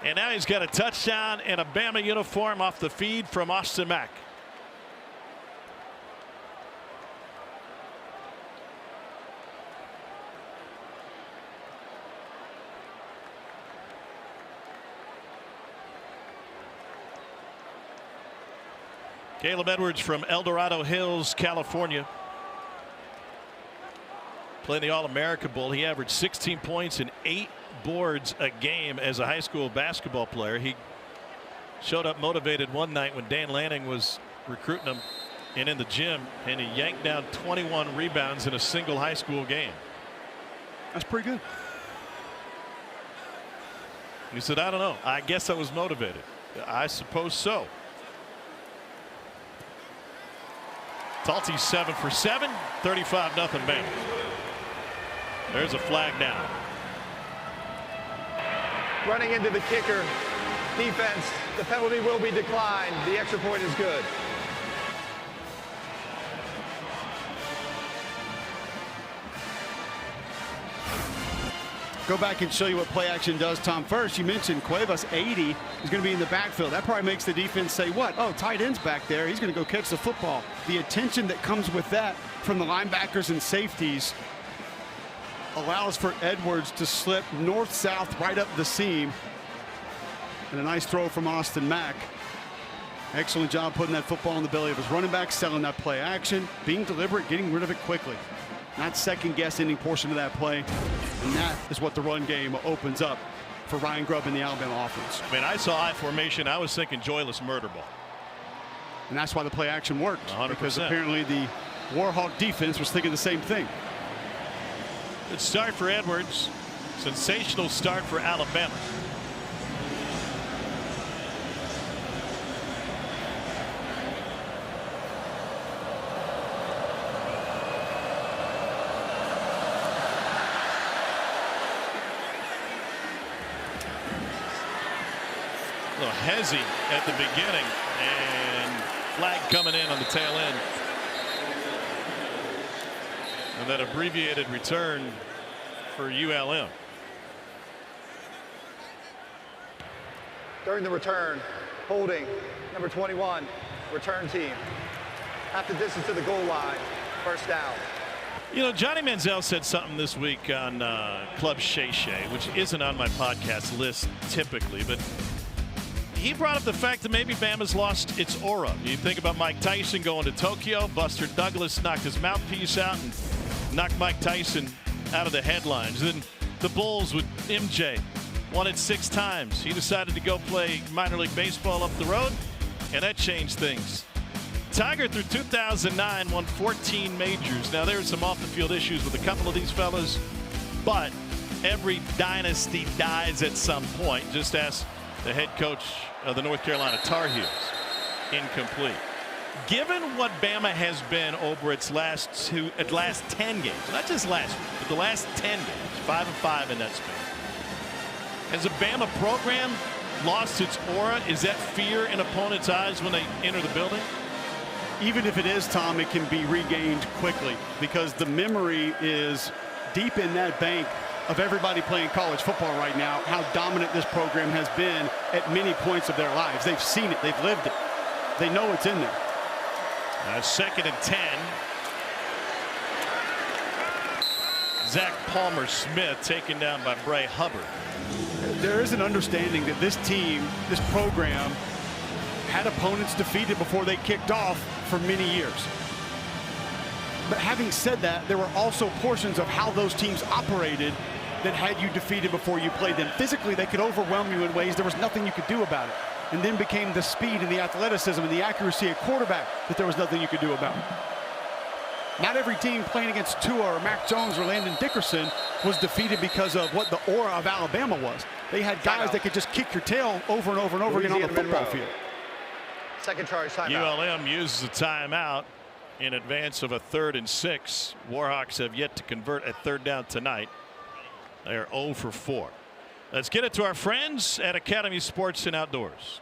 And now he's got a touchdown in a Bama uniform off the feed from Austin Mack. Caleb Edwards from El Dorado Hills, California. Playing the All-America Bowl. He averaged 16 points and 8 boards a game as a high school basketball player. He showed up motivated one night when Dan Lanning was recruiting him and in the gym, and he yanked down 21 rebounds in a single high school game. That's pretty good. He said, I don't know. I guess I was motivated. I suppose so. Talty 7 for 7, 35-0 Bama. There's a flag now. Running into the kicker defense. The penalty will be declined. The extra point is good. Go back and show you what play action does, Tom. First, you mentioned Cuevas, 80, is going to be in the backfield. That probably makes the defense say, what? Oh, tight end's back there. He's going to go catch the football. The attention that comes with that from the linebackers and safeties allows for Edwards to slip north-south right up the seam. And a nice throw from Austin Mack. Excellent job putting that football in the belly of his running back, selling that play action, being deliberate, getting rid of it quickly. Not second-guess any portion of that play. And that is what the run game opens up for Ryan Grubb in the Alabama offense. I mean, I saw I formation. I was thinking joyless murder ball. And that's why the play action worked. 100%. Because apparently the Warhawk defense was thinking the same thing. Good start for Edwards. Sensational start for Alabama. A little hezzy at the beginning, and flag coming in on the tail end. And that abbreviated return for ULM. During the return, holding number 21, return team. Half the distance to the goal line, first down. You know, Johnny Manziel said something this week on Club Shay Shay, which isn't on my podcast list typically, but he brought up the fact that maybe Bama's lost its aura. You think about Mike Tyson going to Tokyo. Buster Douglas knocked his mouthpiece out and knocked Mike Tyson out of the headlines. Then the Bulls with MJ won it 6 times. He decided to go play minor league baseball up the road, and that changed things. Tiger through 2009 won 14 majors. Now there were some off the field issues with a couple of these fellas, but every dynasty dies at some point. Just ask the head coach of the North Carolina Tar Heels. Incomplete. Given what Bama has been over its last 10 games, not just last week, but the last 10 games, 5-5 in that span. Has a Bama program lost its aura? Is that fear in opponents' eyes when they enter the building? Even if it is, Tom, it can be regained quickly because the memory is deep in that bank of everybody playing college football right now, how dominant this program has been at many points of their lives. They've seen it. They've lived it. They know it's in there. 2nd and 10. Zach Palmer-Smith taken down by Bray Hubbard. There is an understanding that this team, this program, had opponents defeated before they kicked off for many years. But having said that, there were also portions of how those teams operated that had you defeated before you played them. Physically, they could overwhelm you in ways there was nothing you could do about it. And then became the speed and the athleticism and the accuracy at quarterback that there was nothing you could do about. Not every team playing against Tua or Mac Jones or Landon Dickerson was defeated because of what the aura of Alabama was. They had guys that could just kick your tail over and over and over again on the football field. Second charge timeout. ULM uses a timeout in advance of a 3rd and 6. Warhawks have yet to convert a 3rd down tonight. They are 0 for 4. Let's get it to our friends at Academy Sports and Outdoors.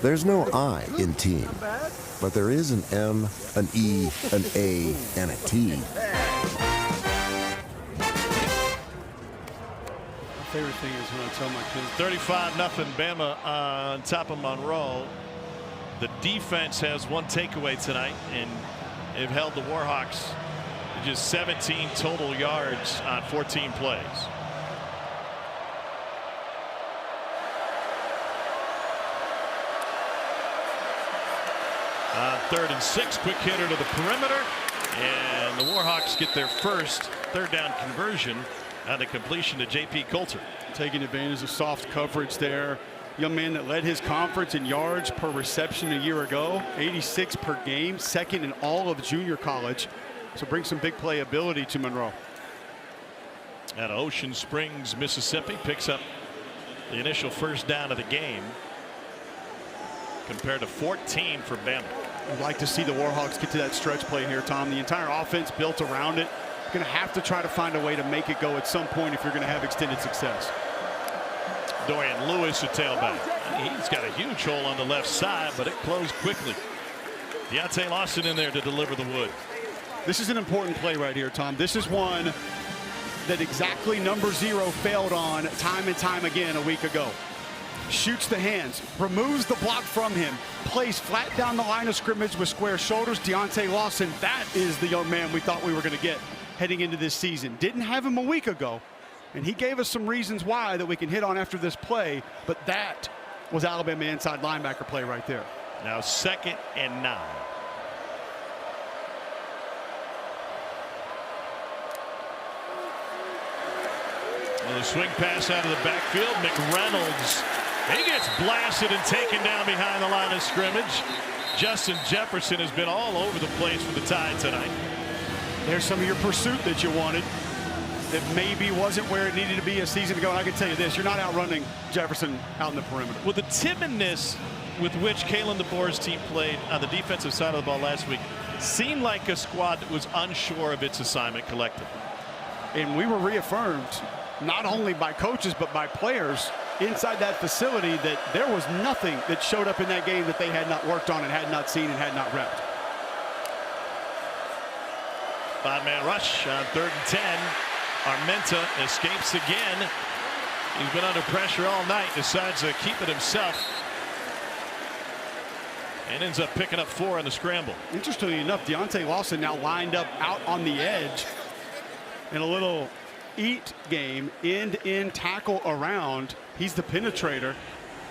There's no I in team, but there is an M, an E, an A, and a T. My favorite thing is when I tell my kids 35-0 Bama on top of Monroe. The defense has one takeaway tonight, and they've held the Warhawks to just 17 total yards on 14 plays. 3rd and 6. Quick hitter to the perimeter. And the Warhawks get their first third down conversion on the completion to J.P. Coulter. Taking advantage of soft coverage there. Young man that led his conference in yards per reception a year ago, 86 per game, second in all of junior college. So bring some big playability to Monroe. Out of Ocean Springs, Mississippi, picks up the initial first down of the game compared to 14 for Bama. I'd like to see the Warhawks get to that stretch play here, Tom. The entire offense built around it. You're going to have to try to find a way to make it go at some point if you're going to have extended success. Dorian Lewis, a tailback. He's got a huge hole on the left side, but it closed quickly. Deontay Lawson in there to deliver the wood. This is an important play right here, Tom. This is one that exactly number 0 failed on time and time again a week ago. Shoots the hands, removes the block from him, plays flat down the line of scrimmage with square shoulders. Deontay Lawson, that is the young man we thought we were going to get heading into this season. Didn't have him a week ago, and he gave us some reasons why that we can hit on after this play, but that was Alabama inside linebacker play right there. Now 2nd and 9. The swing pass out of the backfield. McReynolds, he gets blasted and taken down behind the line of scrimmage. Justin Jefferson has been all over the place for the Tide tonight. There's some of your pursuit that you wanted that maybe wasn't where it needed to be a season ago. And I can tell you this, you're not outrunning Jefferson out in the perimeter. With the timidness with which Kalen DeBoer's team played on the defensive side of the ball last week, seemed like a squad that was unsure of its assignment collectively. And we were reaffirmed not only by coaches but by players inside that facility that there was nothing that showed up in that game that they had not worked on and had not seen and had not repped. 5-man rush on 3rd and 10. Armenta escapes again. He's been under pressure all night, decides to keep it himself, and ends up picking up 4 on the scramble. Interestingly enough, Deontay Lawson now lined up out on the edge in a little eat game, end-in tackle around. He's the penetrator,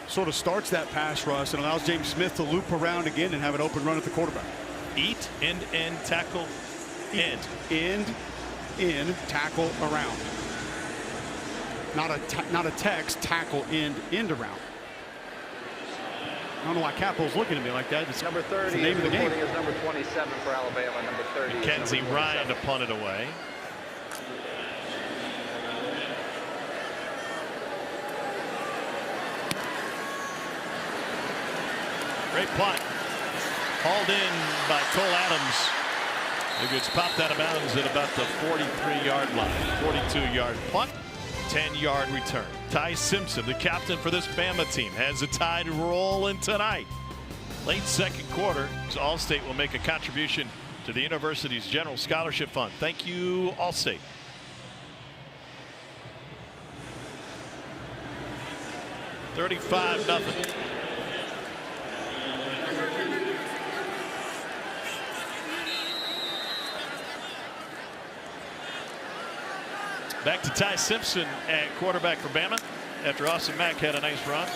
sort of starts that pass rush and allows James Smith to loop around again and have an open run at the quarterback. Eat, end-in tackle, end. End-in tackle around. Not a text, tackle, end around. I don't know why Capel's looking at me like that. It's number 30 the name of the game. is number 27 for Alabama. Number 30 Mackenzie Ryan to punt it away. Great punt. Hauled in by Cole Adams. It gets popped out of bounds at about the 43-yard line. 42-yard punt, 10-yard return. Ty Simpson, the captain for this Bama team, has the Tide rolling tonight. Late 2nd quarter, Allstate will make a contribution to the university's general scholarship fund. Thank you, Allstate. $35-0. Back to Ty Simpson at quarterback for Bama after Austin Mack had a nice run.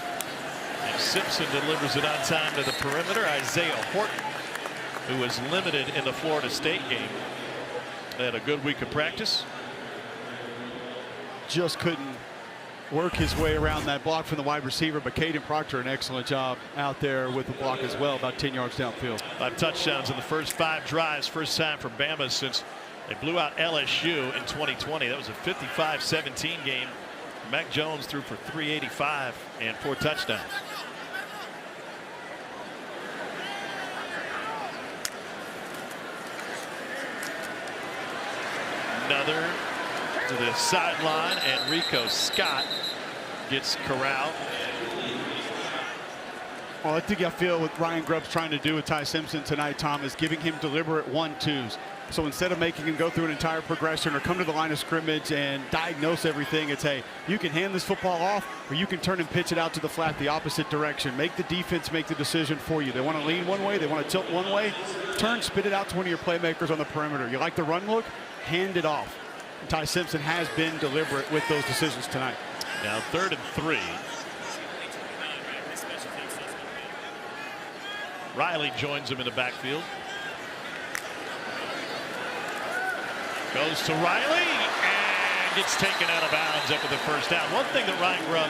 And Simpson delivers it on time to the perimeter. Isaiah Horton, who was limited in the Florida State game, had a good week of practice. Just couldn't work his way around that block from the wide receiver, but Caden Proctor, an excellent job out there with the block as well, about 10 yards downfield. 5 touchdowns in the first 5 drives. First time for Bama since they blew out LSU in 2020. That was a 55-17 game. Mac Jones threw for 385 and 4 touchdowns. Another to the sideline, and Rico Scott gets corralled. Well, I feel what Ryan Grubb's trying to do with Ty Simpson tonight, Tom, is giving him deliberate 1-2s. So instead of making him go through an entire progression or come to the line of scrimmage and diagnose everything, it's, hey, you can hand this football off or you can turn and pitch it out to the flat the opposite direction. Make the defense make the decision for you. They want to lean one way, they want to tilt one way, turn, spit it out to one of your playmakers on the perimeter. You like the run look? Hand it off. And Ty Simpson has been deliberate with those decisions tonight. Now 3rd and 3. Riley joins him in the backfield. Goes to Riley and gets taken out of bounds after the first down. One thing that Ryan Grubb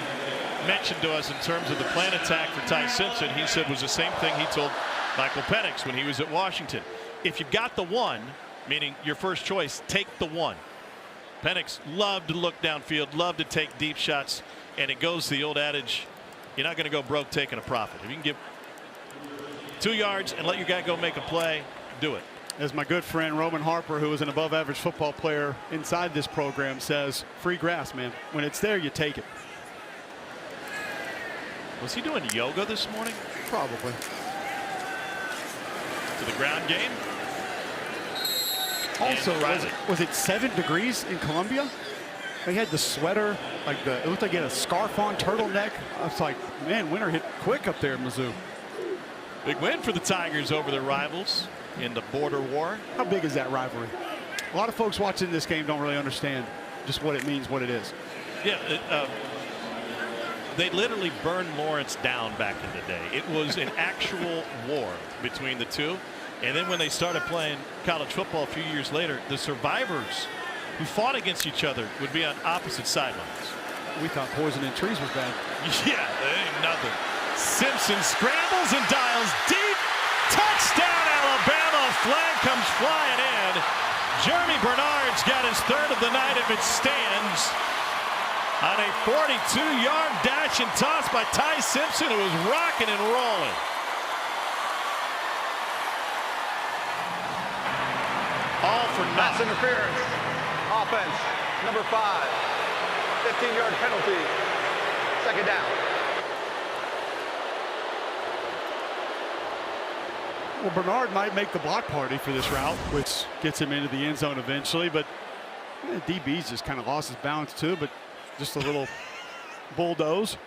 mentioned to us in terms of the plan attack for Ty Simpson, he said was the same thing he told Michael Penix when he was at Washington. If you've got the one, meaning your first choice, take the one. Penix loved to look downfield, loved to take deep shots, and it goes to the old adage, you're not going to go broke taking a profit. If you can give 2 yards and let your guy go make a play, do it. As my good friend Roman Harper, who is an above average football player inside this program, says, free grass, man. When it's there, you take it. Was he doing yoga this morning? Probably. To the ground game. Also, was it 7 degrees in Columbia? They had the sweater, like it looked like he had a scarf on, turtleneck. I was like, man, winter hit quick up there in Mizzou. Big win for the Tigers over their rivals in the border war. How big is that rivalry? A lot of folks watching this game don't really understand just what it means, what it is. Yeah, they literally burned Lawrence down back in the day. It was an actual war between the two. And then when they started playing college football a few years later, the survivors who fought against each other would be on opposite sidelines. We thought poison in trees was bad. Yeah, that ain't nothing. Simpson scrambles and dials deep. Touchdown, Alabama. Flag comes flying in. Jeremy Bernard's got his 3rd of the night if it stands. On a 42-yard dash and toss by Ty Simpson, who was rocking and rolling. All for Pass nothing. interference. Offense, number 5. 15-yard penalty. 2nd down. Well, Bernard might make the block party for this route, which gets him into the end zone eventually, but DB's just kind of lost his balance too, but just a little bulldoze.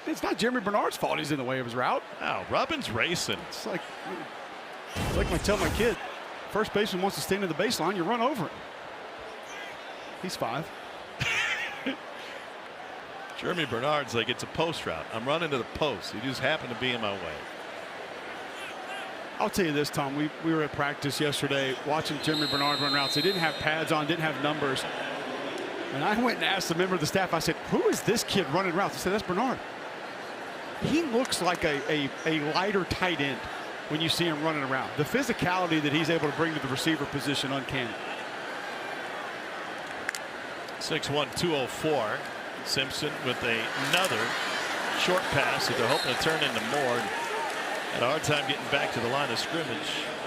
It's not Jeremy Bernard's fault he's in the way of his route. Oh, Robin's racing. It's like I tell my kid, first baseman wants to stand in the baseline, you run over it. He's 5. Jeremy Bernard's like, it's a post route. I'm running to the post. He just happened to be in my way. I'll tell you this, Tom, we were at practice yesterday watching Jeremy Bernard run routes. They didn't have pads on, didn't have numbers. And I went and asked a member of the staff, I said, who is this kid running routes? I said, that's Bernard. He looks like a lighter tight end when you see him running around. The physicality that he's able to bring to the receiver position, uncanny. 6'1", 204. Simpson with another short pass that they're hoping to turn into more. Had a hard time getting back to the line of scrimmage.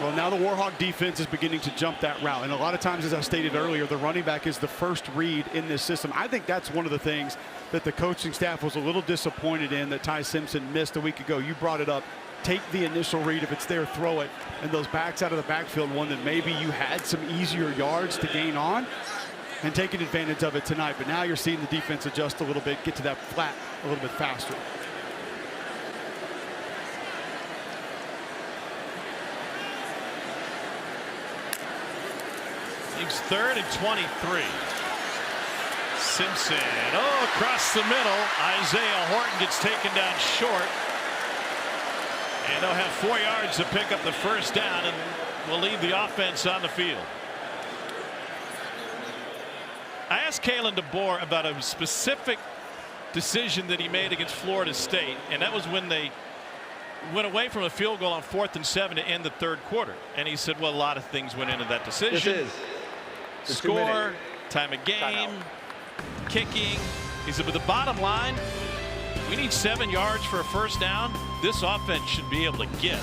Well, now the Warhawk defense is beginning to jump that route. And a lot of times, as I stated earlier, the running back is the first read in this system. I think that's one of the things that the coaching staff was a little disappointed in that Ty Simpson missed a week ago. You brought it up. Take the initial read. If it's there, throw it. And those backs out of the backfield, one that maybe you had some easier yards to gain on, and taking advantage of it tonight. But now you're seeing the defense adjust a little bit, get to that flat a little bit faster. He's 3rd and 23. Simpson, across the middle. Isaiah Horton gets taken down short. And they'll have 4 yards to pick up the first down, and will leave the offense on the field. I asked Kalen DeBoer about a specific decision that he made against Florida State, and that was when they went away from a field goal on 4th and 7 to end the 3rd quarter. And he said, well, a lot of things went into that decision. Score, time of game, kicking. He said, but the bottom line, we need 7 yards for a first down. This offense should be able to get.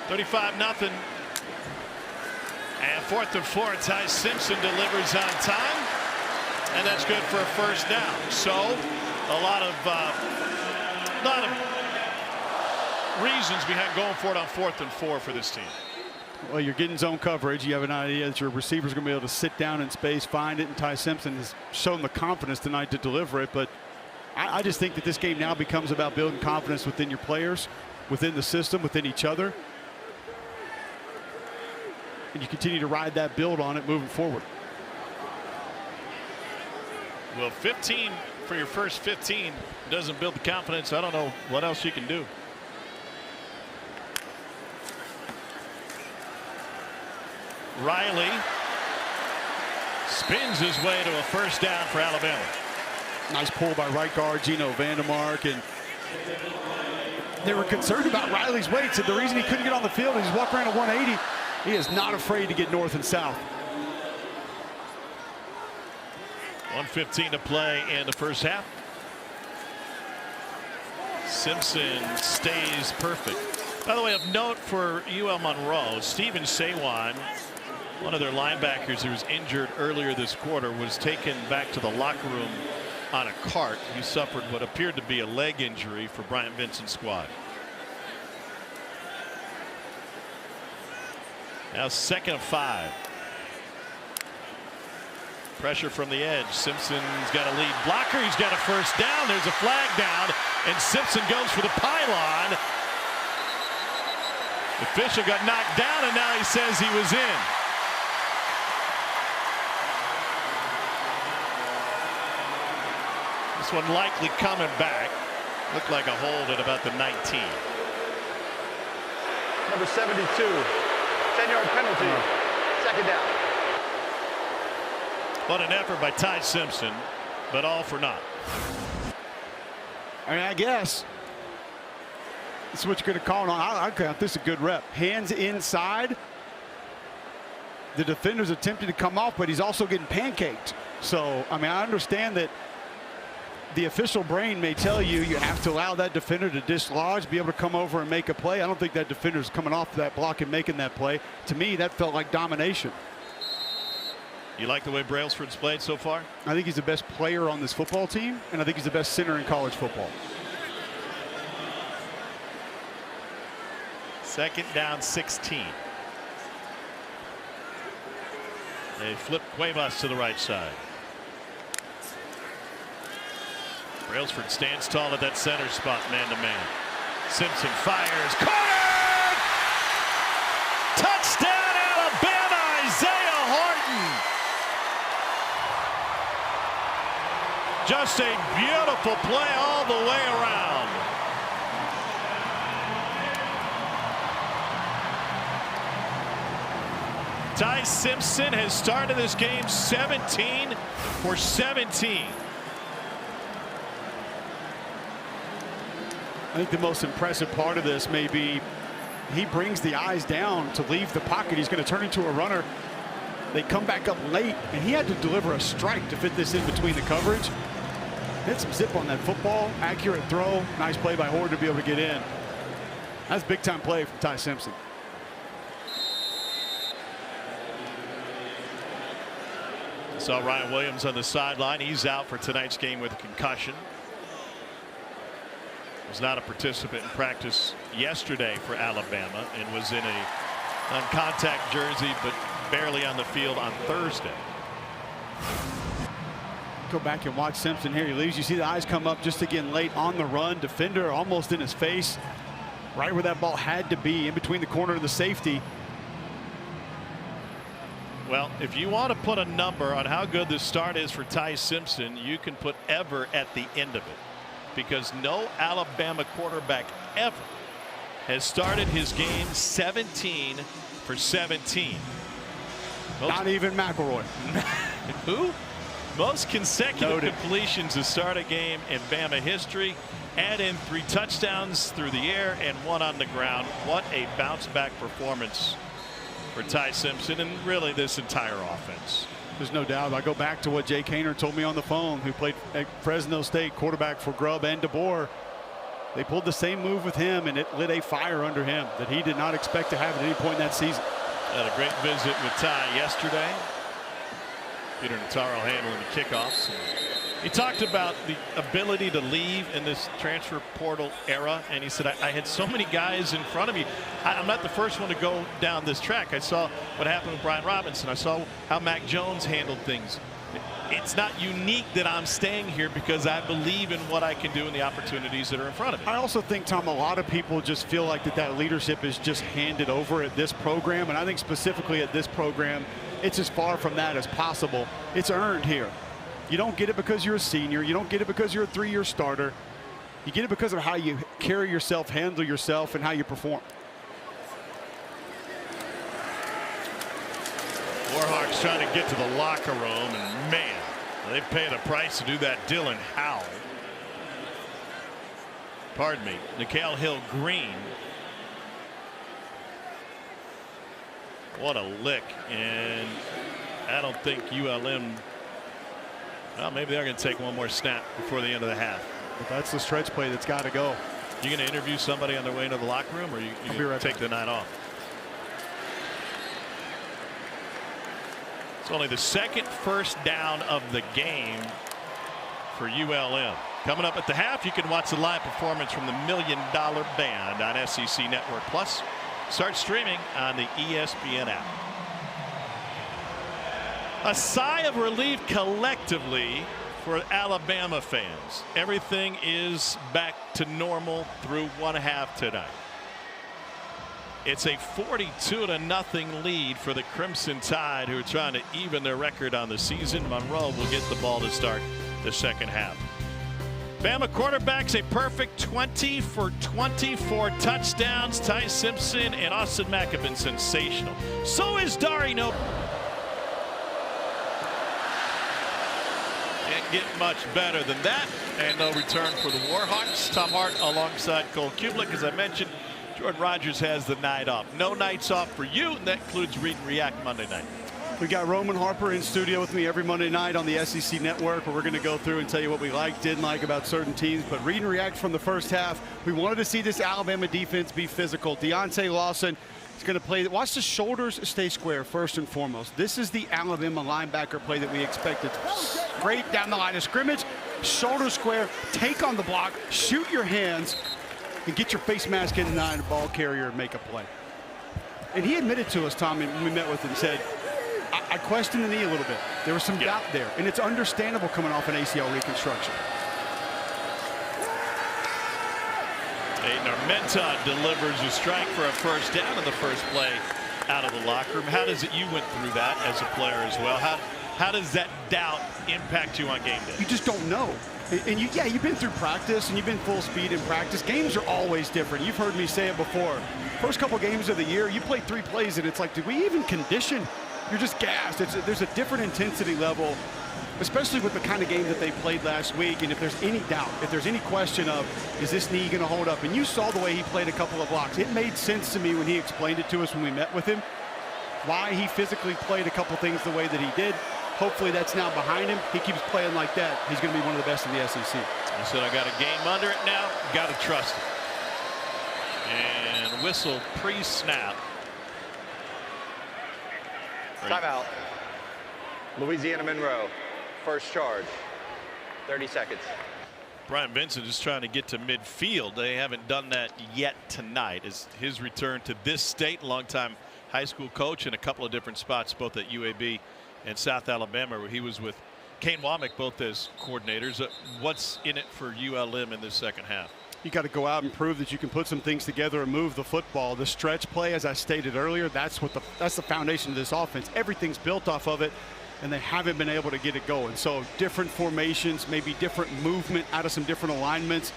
$35-0. And 4th and 4. Ty Simpson delivers on time. And that's good for a first down. So a lot of reasons behind going for it on 4th and 4 for this team. Well, you're getting zone coverage. You have an idea that your receiver's going to be able to sit down in space, find it, and Ty Simpson has shown the confidence tonight to deliver it. But I just think that this game now becomes about building confidence within your players, within the system, within each other. and you continue to ride that build on it moving forward. Well, 15 for your first 15 doesn't build the confidence. I don't know what else you can do. Riley spins his way to a first down for Alabama. Nice pull by right guard Gino Vandermark, and they were concerned about Riley's weight. So the reason he couldn't get on the field, he's walking around at 180. He is not afraid to get north and south. 1:15 to play in the first half. Simpson stays perfect. By the way, of note for UL Monroe, Stephen Sawan, one of their linebackers who was injured earlier this quarter, was taken back to the locker room on a cart. He suffered what appeared to be a leg injury for Bryant Vincent's squad. Now 2nd and 5. Pressure from the edge. Simpson's got a lead blocker. He's got a first down. There's a flag down, and Simpson goes for the pylon. The official got knocked down, and now he says he was in. This one likely coming back. Looked like a hold at about the 19. Number 72, 10-yard penalty, 2nd down. What an effort by Ty Simpson, but all for naught. I mean, I guess this is what you're going to call it on. I count this a good rep. Hands inside. The defender's attempting to come off, but he's also getting pancaked. So, I mean, I understand that the official brain may tell you you have to allow that defender to dislodge, be able to come over and make a play. I don't think that defender's coming off that block and making that play. To me, that felt like domination. You like the way Brailsford's played so far? I think he's the best player on this football team, and I think he's the best center in college football. 2nd down 16. They flip Cuevas to the right side. Brailsford stands tall at that center spot, man to man. Simpson fires. Cornered! Touchdown Alabama, Isaiah Horton. Just a beautiful play all the way around. Ty Simpson has started this game 17 for 17. I think the most impressive part of this may be he brings the eyes down to leave the pocket. He's going to turn into a runner. They come back up late, and he had to deliver a strike to fit this in between the coverage. Hit some zip on that football. Accurate throw. Nice play by Horton to be able to get in. That's a big-time play from Ty Simpson. Saw Ryan Williams on the sideline. He's out for tonight's game with a concussion. Was not a participant in practice yesterday for Alabama and was in a non-contact jersey but barely on the field on Thursday. Go back and watch Simpson here. He leaves. You see the eyes come up just again late on the run. Defender almost in his face. Right where that ball had to be, in between the corner and the safety. Well, if you want to put a number on how good this start is for Ty Simpson, you can put ever at the end of it, because no Alabama quarterback ever has started his game 17 for 17. Not even McElroy. Who? Most consecutive completions to start a game in Bama history. Add in 3 touchdowns through the air and 1 on the ground. What a bounce back performance for Ty Simpson and really this entire offense. There's no doubt. I go back to what Jay Kaner told me on the phone, who played at Fresno State, quarterback for Grubb and DeBoer. They pulled the same move with him, and it lit a fire under him that he did not expect to have at any point in that season. Had a great visit with Ty yesterday. Peter Notaro handling the kickoffs. He talked about the ability to leave in this transfer portal era, and he said, I had so many guys in front of me. I'm not the first one to go down this track. I saw what happened with Brian Robinson. I saw how Mac Jones handled things it's not unique that I'm staying here because I believe in what I can do and the opportunities that are in front of me. I also think, Tom, a lot of people just feel like that leadership is just handed over at this program. And I think specifically at this program, it's as far from that as possible. It's earned here. You don't get it because you're a senior. You don't get it because you're a 3-year starter. You get it because of how you carry yourself, handle yourself, and how you perform. Warhawks trying to get to the locker room, and man, they paid a price to do that. Dylan Howell. Pardon me, Nikhil Hill-Green. What a lick, and I don't think ULM, well, maybe they're going to take one more snap before the end of the half. But that's the stretch play that's got to go. You going to interview somebody on their way into the locker room, or you I'll be right take back. the night off? It's only the second first down of the game for ULM. Coming up at the half, you can watch the live performance from the $1 Million Band on SEC Network Plus. Start streaming on the ESPN app. A sigh of relief collectively for Alabama fans. Everything is back to normal through one half tonight. It's a 42-0 lead for the Crimson Tide, who are trying to even their record on the season. Monroe will get the ball to start the second half. Bama quarterbacks a perfect 20 for 24 touchdowns. Ty Simpson and Austin Mack have been sensational. So is Dari No. Can't get much better than that. And no return for the Warhawks. Tom Hart alongside Cole Kublik. As I mentioned, Jordan Rogers has the night off. No nights off for you, and that includes Read and React Monday night. We got Roman Harper in studio with me every Monday night on the SEC Network, where we're going to go through and tell you what we like, didn't like about certain teams. But Read and React from the first half, we wanted to see this Alabama defense be physical. Deontay Lawson is going to play. Watch the shoulders stay square first and foremost. This is the Alabama linebacker play that we expected. Straight down the line of scrimmage, shoulder square, take on the block, shoot your hands, and get your face mask in the ball carrier and make a play. And he admitted to us, Tom, when we met with him, said, I questioned the knee a little bit. There was some doubt there, and it's understandable coming off an ACL reconstruction. Aiden Armenta delivers a strike for a first down in the first play out of the locker room. How does it, you went through that as a player as well. How does that doubt impact you on game day? You just don't know. And you've been through practice and you've been full speed in practice. Games are always different. You've heard me say it before. First couple games of the year, you play 3 plays and it's like, did we even condition? You're just gassed. There's a different intensity level, especially with the kind of game that they played last week. And if there's any doubt, if there's any question of, is this knee going to hold up? And you saw the way he played a couple of blocks. It made sense to me when he explained it to us when we met with him, why he physically played a couple things the way that he did. Hopefully that's now behind him. He keeps playing like that. He's going to be one of the best in the SEC. He said, I got a game under it now. Got to trust it. And whistle pre-snap. Timeout. Louisiana Monroe. First charge. 30 seconds. Brian Vincent is trying to get to midfield. They haven't done that yet tonight. As his return to this state, longtime high school coach in a couple of different spots, both at UAB and South Alabama, where he was with Kane Womack, both as coordinators. What's in it for ULM in this second half? You got to go out and prove that you can put some things together and move the football. The stretch play, as I stated earlier, that's the foundation of this offense. Everything's built off of it, and they haven't been able to get it going. So different formations, maybe different movement out of some different alignments.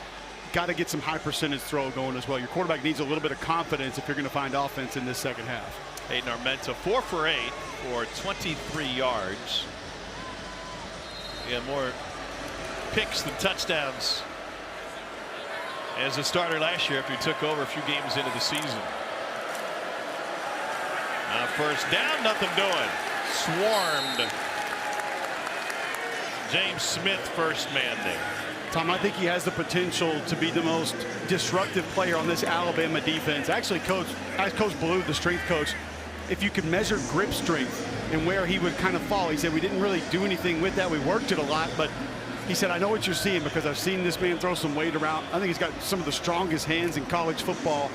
Got to get some high percentage throw going as well. Your quarterback needs a little bit of confidence if you're going to find offense in this second half. Aiden Armenta 4 for 8 for 23 yards. He had more picks than touchdowns as a starter last year after he took over a few games into the season. Now first down, nothing doing. Swarmed. James Smith, first man there. Tom, I think he has the potential to be the most disruptive player on this Alabama defense. Actually, as Coach Blue, the strength coach, if you could measure grip strength and where he would kind of fall, he said we didn't really do anything with that. We worked it a lot, but he said, I know what you're seeing because I've seen this man throw some weight around. I think he's got some of the strongest hands in college football,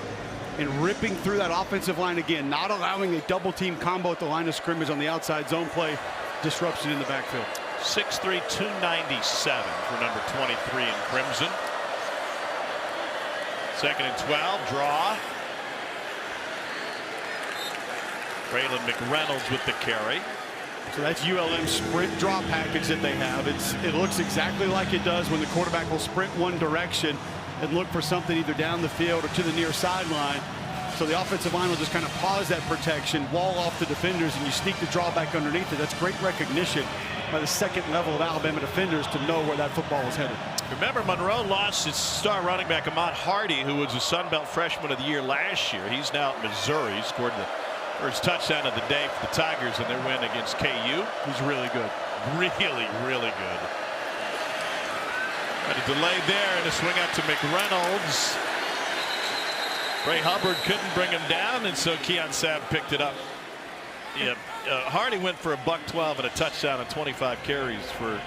and ripping through that offensive line again, not allowing a double team combo at the line of scrimmage on the outside zone play, disruption in the backfield. 6'3", 297 for number 23 in crimson. 2nd and 12, draw. Braylon McReynolds with the carry. So that's ULM's sprint draw package that they have. It looks exactly like it does when the quarterback will sprint one direction and look for something either down the field or to the near sideline. So the offensive line will just kind of pause that protection, wall off the defenders, and you sneak the draw back underneath it. That's great recognition by the second level of Alabama defenders to know where that football was headed. Remember, Monroe lost its star running back Ahmad Hardy, who was a Sun Belt Freshman of the Year last year. He's now at Missouri. He scored the first touchdown of the day for the Tigers in their win against KU. He's really good. Really, really good. Got a delay there and a swing out to McReynolds. Ray Hubbard couldn't bring him down, and so Keon Sabb picked it up. Yeah, Hardy went for $112 and a touchdown on 25 carries for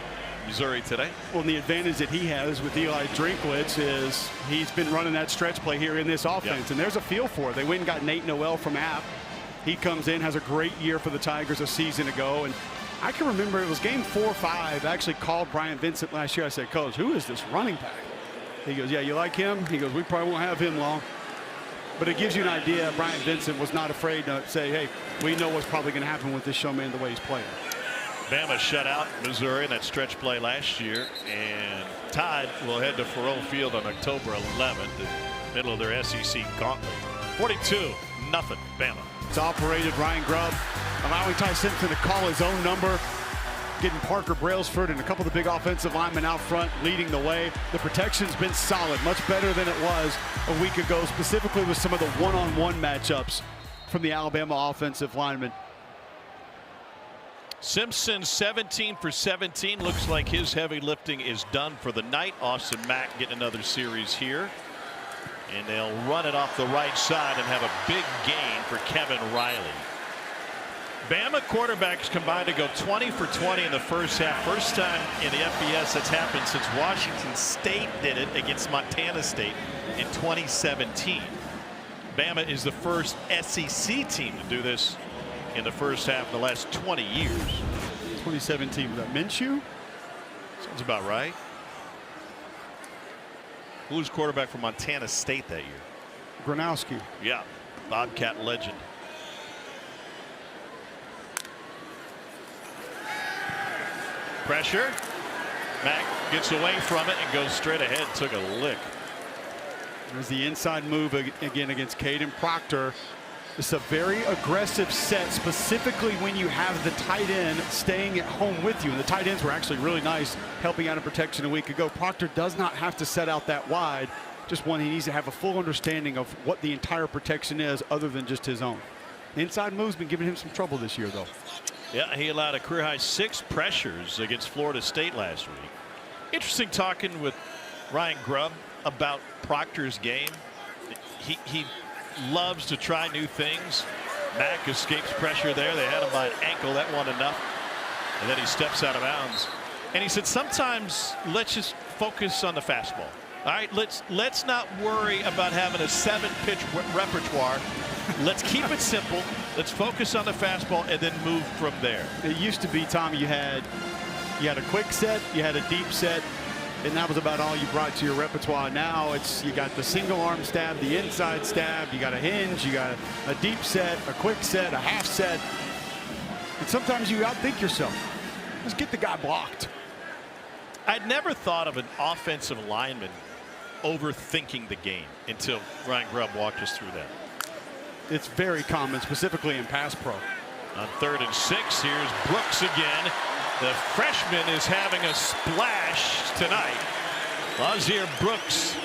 Missouri today. Well, and the advantage that he has with Eli Drinkwitz is he's been running that stretch play here in this offense, and there's a feel for it. They went and got Nate Noel from App. He comes in, has a great year for the Tigers a season ago, and I can remember it was game 4 or 5. I actually called Brian Vincent last year. I said, Coach, who is this running back? He goes, yeah, you like him? He goes, we probably won't have him long. But it gives you an idea. Brian Vincent was not afraid to say, hey, we know what's probably going to happen with this showman the way he's playing. Bama shut out Missouri in that stretch play last year, and Tide will head to Faurot Field on October 11th, in the middle of their SEC gauntlet. 42-0 Bama. It's operated. Ryan Grubb allowing Ty Simpson to call his own number, getting Parker Brailsford and a couple of the big offensive linemen out front leading the way. The protection's been solid, much better than it was a week ago, specifically with some of the one-on-one matchups from the Alabama offensive linemen. Simpson 17 for 17. Looks like his heavy lifting is done for the night. Austin Mack getting another series here. And they'll run it off the right side and have a big gain for Kevin Riley. Bama quarterbacks combined to go 20 for 20 in the first half. First time in the FBS that's happened since Washington State did it against Montana State in 2017. Bama is the first SEC team to do this in the first half in the last 20 years. 2017, was that Minshew? Sounds about right. Who was quarterback for Montana State that year? Gronowski. Yeah, Bobcat legend. Pressure. Mack gets away from it and goes straight ahead. Took a lick. There's the inside move again against Caden Proctor. It's a very aggressive set, specifically when you have the tight end staying at home with you. And the tight ends were actually really nice, helping out in protection a week ago. Proctor does not have to set out that wide. Just one, he needs to have a full understanding of what the entire protection is other than just his own. The inside move's been giving him some trouble this year, though. Yeah, he allowed a career-high 6 pressures against Florida State last week. Interesting talking with Ryan Grubb about Proctor's game. He loves to try new things. Mack escapes pressure there. They had him by an ankle. That wasn't enough. And then he steps out of bounds. And he said, sometimes let's just focus on the fastball. All right, let's not worry about having a 7-pitch repertoire. Let's keep it simple. Let's focus on the fastball and then move from there. It used to be, Tom, you had a quick set, you had a deep set, and that was about all you brought to your repertoire. Now it's you got the single arm stab, the inside stab, you got a hinge, you got a deep set, a quick set, a half set. And sometimes you outthink yourself. Just get the guy blocked. I'd never thought of an offensive lineman overthinking the game until Ryan Grubb walked us through that. It's very common, specifically in pass pro. On 3rd and 6, here's Brooks again. The freshman is having a splash tonight. Lazier Brooks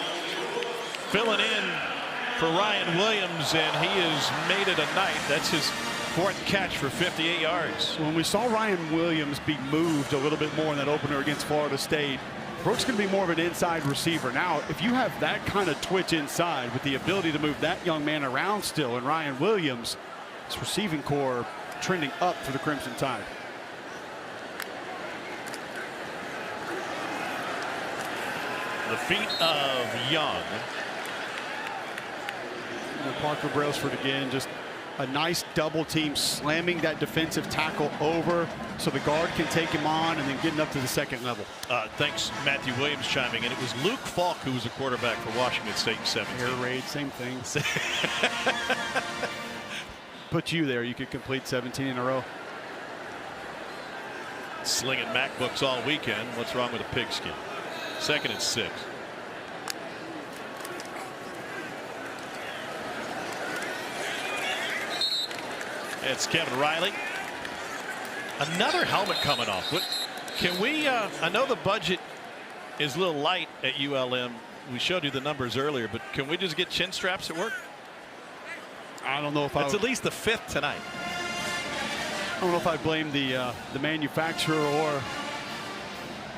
filling in for Ryan Williams, and he has made it a night. That's his 4th catch for 58 yards. When we saw Ryan Williams be moved a little bit more in that opener against Florida State, Brooks going to be more of an inside receiver. Now, if you have that kind of twitch inside with the ability to move that young man around still, and Ryan Williams, his receiving core trending up for the Crimson Tide. The feet of Young. And Parker Brailsford again, just a nice double team, slamming that defensive tackle over so the guard can take him on and then getting up to the second level. Thanks, Matthew Williams chiming in. It was Luke Falk who was a quarterback for Washington State in 17. Air raid, same thing. Put you there, you could complete 17 in a row. Slinging MacBooks all weekend. What's wrong with a pigskin? 2nd and 6. It's Kevin Riley. Another helmet coming off. What can we? I know the budget is a little light at ULM. We showed you the numbers earlier, but can we just get chin straps at work? I don't know if it's at least the 5th tonight. I don't know if I blame the manufacturer or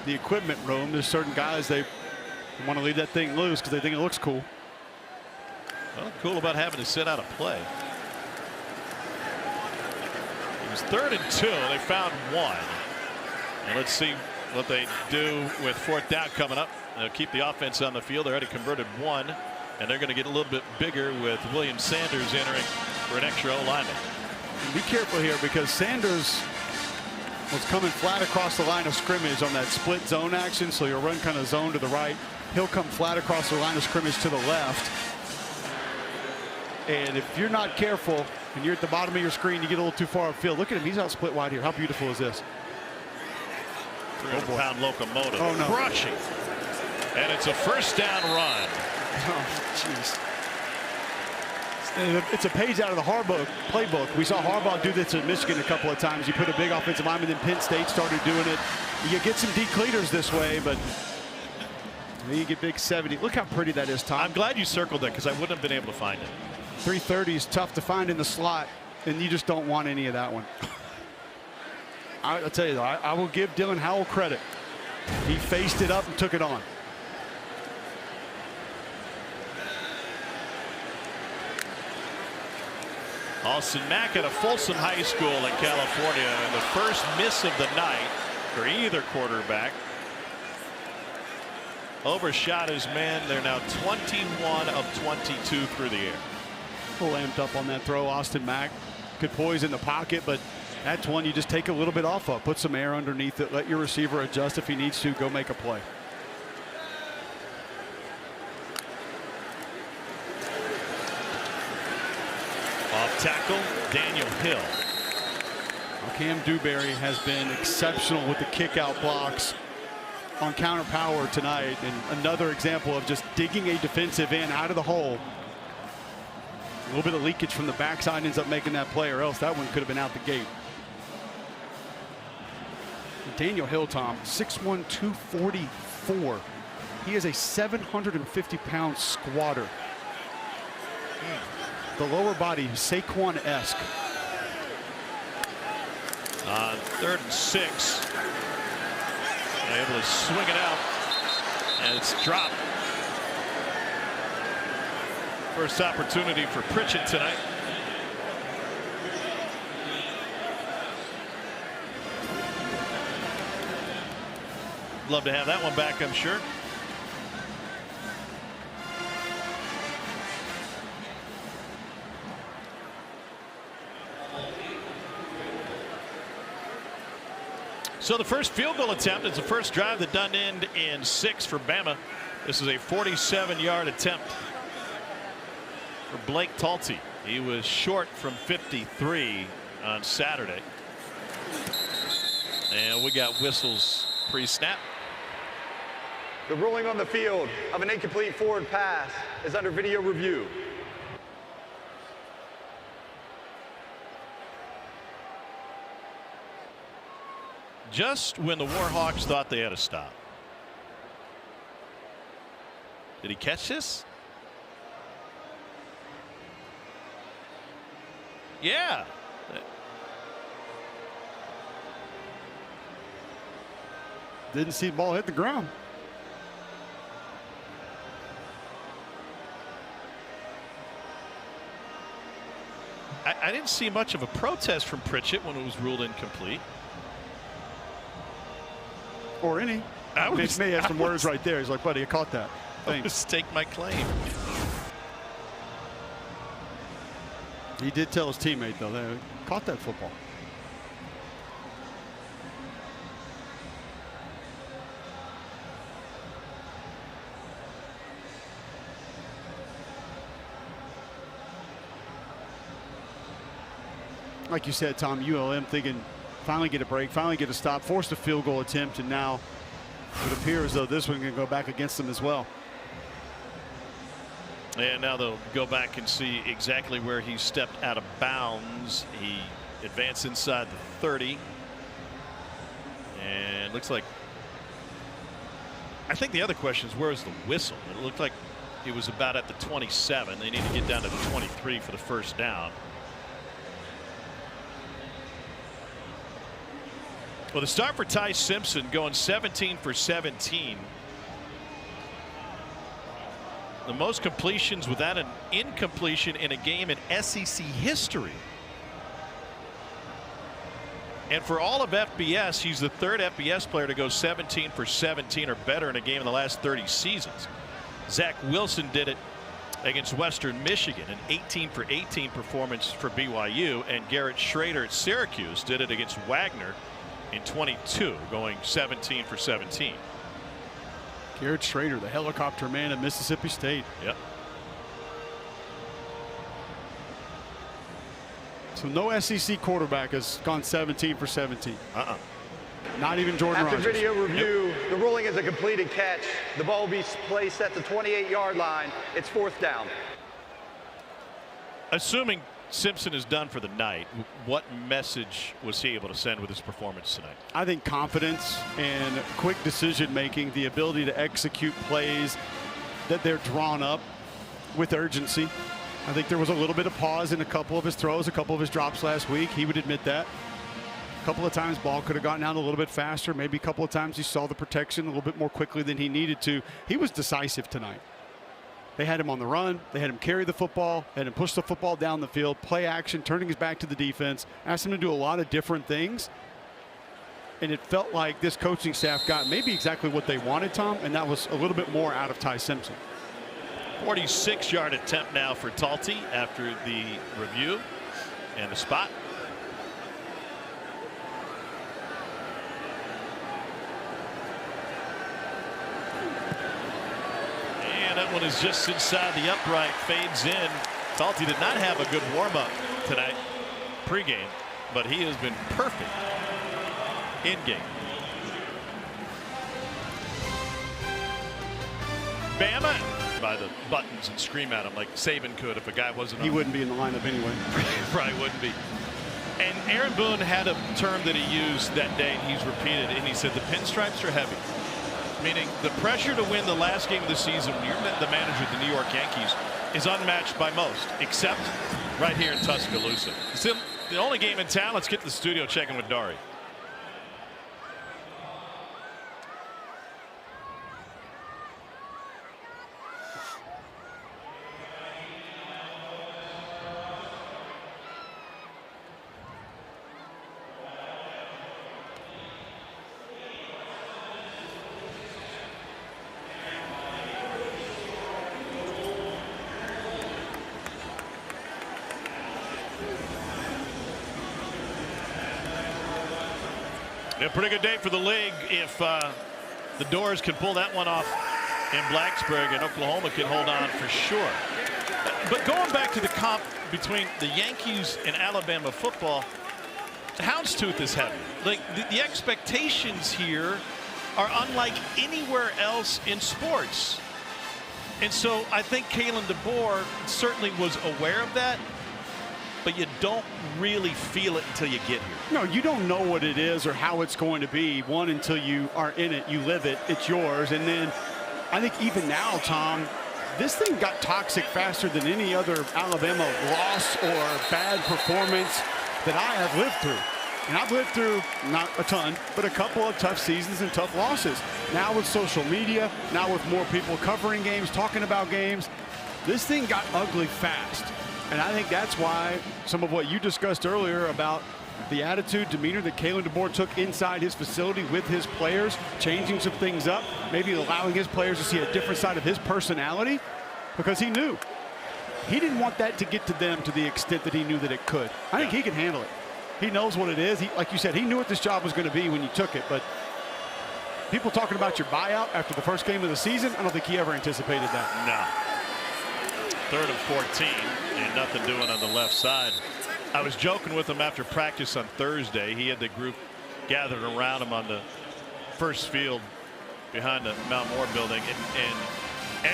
the equipment room. There's certain guys, they want to leave that thing loose because they think it looks cool. Well, cool about having to sit out a play. It was 3rd and 2. They found 1. And let's see what they do with 4th down coming up. They'll keep the offense on the field. They already converted 1, and they're going to get a little bit bigger with William Sanders entering for an extra O-lineman. Be careful here because Sanders was coming flat across the line of scrimmage on that split zone action, so you'll run kind of zone to the right. He'll come flat across the line of scrimmage to the left. And if you're not careful and you're at the bottom of your screen, you get a little too far upfield. Look at him. He's out split wide here. How beautiful is this? 300-pound locomotive. Oh, no. Crushing. And it's a 1st down run. Oh, jeez. It's a page out of the Harbaugh playbook. We saw Harbaugh do this at Michigan a couple of times. You put a big offensive lineman, then Penn State started doing it. You get some decleaters this way, but you get big 70. Look how pretty that is, Tom. I'm glad you circled that because I wouldn't have been able to find it. 330 is tough to find in the slot, and you just don't want any of that one. I'll tell you, though, I will give Dylan Howell credit. He faced it up and took it on. Austin Mack at a Folsom High School in California, and the first miss of the night for either quarterback. Overshot his man. They're now 21 of 22 through the air. A little amped up on that throw. Austin Mack could poise in the pocket, but that's one you just take a little bit off of. Put some air underneath it. Let your receiver adjust if he needs to. Go make a play. Off tackle, Daniel Hill. Cam Dewberry has been exceptional with the kick out blocks on counter power tonight, and another example of just digging a defensive end out of the hole. A little bit of leakage from the backside ends up making that play, or else that one could have been out the gate. Daniel Hill, Tom, 6'1", 244. He is a 750-pound squatter. The lower body, Saquon-esque. On 3rd and 6. Able to swing it out, and it's dropped. First opportunity for Pritchett tonight. Love to have that one back, I'm sure. So the first field goal attempt is the first drive that doesn't end in 6 for Bama. This is a 47-yard attempt for Blake Talty. He was short from 53 on Saturday. And we got whistles pre-snap. The ruling on the field of an incomplete forward pass is under video review. Just when the Warhawks thought they had a stop. Did he catch this? Yeah. Didn't see the ball hit the ground. I didn't see much of a protest from Pritchett when it was ruled incomplete. Or any. Mitch may have some words right there. He's like, buddy, I caught that. Thanks. Stake my claim. He did tell his teammate, though, they caught that football. Like you said, Tom, ULM thinking finally get a break, finally get a stop, forced a field goal attempt, and now it appears as though this one can go back against them as well. And now they'll go back and see exactly where he stepped out of bounds. He advanced inside the 30. And looks like, I think the other question is, where's the whistle? It looked like it was about at the 27. They need to get down to the 23 for the first down. Well, the start for Ty Simpson, going 17 for 17. The most completions without an incompletion in a game in SEC history. And for all of FBS, he's the third FBS player to go 17 for 17 or better in a game in the last 30 seasons. Zach Wilson did it against Western Michigan, an 18 for 18 performance for BYU, and Garrett Schrader at Syracuse did it against Wagner in 22, going 17 for 17. Garrett Schrader, the helicopter man at Mississippi State. Yep. So no SEC quarterback has gone 17 for 17. Not even Jordan After Rodgers. video review, the ruling is a completed catch. The ball will be placed at the 28-yard line. It's fourth down. Assuming Simpson is done for the night, what message was he able to send with his performance tonight? I think confidence and quick decision making, the ability to execute plays that they're drawn up with urgency. I think there was a little bit of pause in a couple of his throws, a couple of his drops last week. He would admit that. A couple of times ball could have gotten out a little bit faster. Maybe a couple of times he saw the protection a little bit more quickly than he needed to. He was decisive tonight. They had him on the run. They had him carry the football, had him push the football down the field, play action, turning his back to the defense, asked him to do a lot of different things. And it felt like this coaching staff got maybe exactly what they wanted, Tom, and that was a little bit more out of Ty Simpson. 46-yard attempt now for Talty after the review and the spot. That one is just inside the upright, fades in. Talty did not have a good warm-up tonight, pregame, but he has been perfect in-game. Bama by the buttons and scream at him like Saban could if a guy wasn't on. He wouldn't be in the lineup anyway. Probably wouldn't be. And Aaron Boone had a term that he used that day, and he's repeated it, and he said the pinstripes are heavy. Meaning the pressure to win the last game of the season when you're the manager of the New York Yankees is unmatched by most, except right here in Tuscaloosa. It's the only game in town. Let's get to the studio checking with Dari. A pretty good day for the league if the Doors can pull that one off in Blacksburg, and Oklahoma can hold on for sure. But going back to the comp between the Yankees and Alabama football, houndstooth is heavy. Like the expectations here are unlike anywhere else in sports. And so I think Kalen DeBoer certainly was aware of that, but you don't really feel it until you get here. No, you don't know what it is or how it's going to be, one, until you are in it, you live it, it's yours. And then I think even now, Tom, this thing got toxic faster than any other Alabama loss or bad performance that I have lived through. And I've lived through not a ton, but a couple of tough seasons and tough losses. Now with social media, now with more people covering games, talking about games, this thing got ugly fast. And I think that's why some of what you discussed earlier about the attitude, demeanor that Kalen DeBoer took inside his facility with his players, changing some things up, maybe allowing his players to see a different side of his personality, because he knew he didn't want that to get to them to the extent that he knew that it could. I think he can handle it. He knows what it is. Like you said, he knew what this job was going to be when you took it. But people talking about your buyout after the first game of the season, I don't think he ever anticipated that. No. 3rd and 14 and nothing doing on the left side. I was joking with him after practice on Thursday. He had the group gathered around him on the first field behind the Mount Moore building. And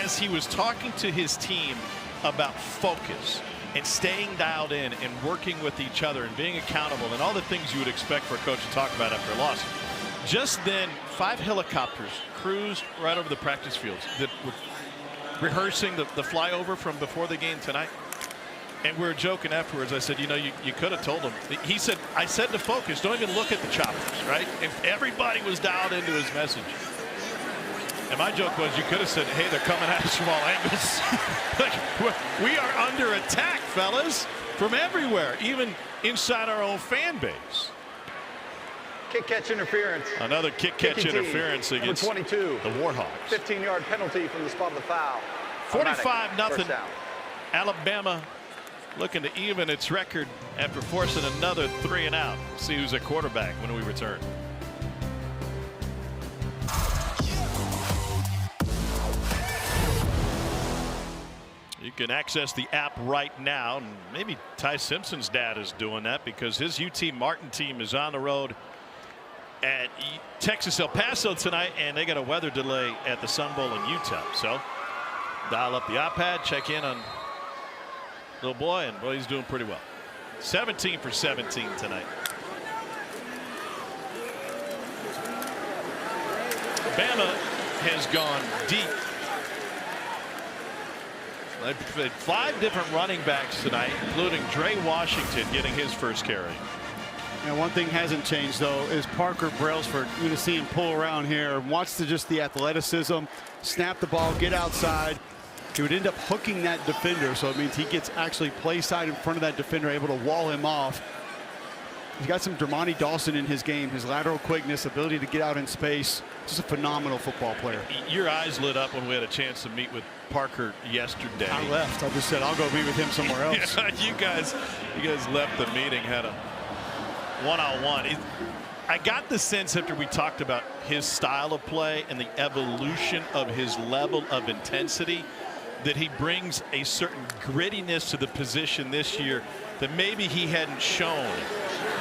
as he was talking to his team about focus and staying dialed in and working with each other and being accountable and all the things you would expect for a coach to talk about after a loss, just then 5 helicopters cruised right over the practice fields that were rehearsing the flyover from before the game tonight. And we were joking afterwards. I said, you know, you could have told him. He said, I said to focus, don't even look at the choppers, right? If everybody was dialed into his message. And my joke was, you could have said, hey, they're coming at us from all angles. Like, we are under attack, fellas, from everywhere, even inside our own fan base. Kick catch interference. Another kick catch interference against 22. The Warhawks. 15-yard penalty from the spot of the foul. 45-0. Alabama looking to even its record after forcing another 3 and out. See who's at quarterback when we return. You can access the app right now, and maybe Ty Simpson's dad is doing that because his UT Martin team is on the road at Texas El Paso tonight, and they got a weather delay at the Sun Bowl in Utah. So dial up the iPad, check in on little boy, and boy, he's doing pretty well. 17 for 17 tonight. Bama has gone deep. They've had 5 different running backs tonight, including Dre Washington getting his first carry. And one thing hasn't changed, though, is Parker Brailsford. You're going to see him pull around here. Watch just the athleticism, snap the ball, get outside. He would end up hooking that defender, so it means he gets actually play side in front of that defender, able to wall him off. He's got some Dermontti Dawson in his game, his lateral quickness, ability to get out in space. Just a phenomenal football player. Your eyes lit up when we had a chance to meet with Parker yesterday. I left. I just said I'll go be with him somewhere else. Yeah, you guys left the meeting, had a one-on-one. I got the sense after we talked about his style of play and the evolution of his level of intensity that he brings a certain grittiness to the position this year that maybe he hadn't shown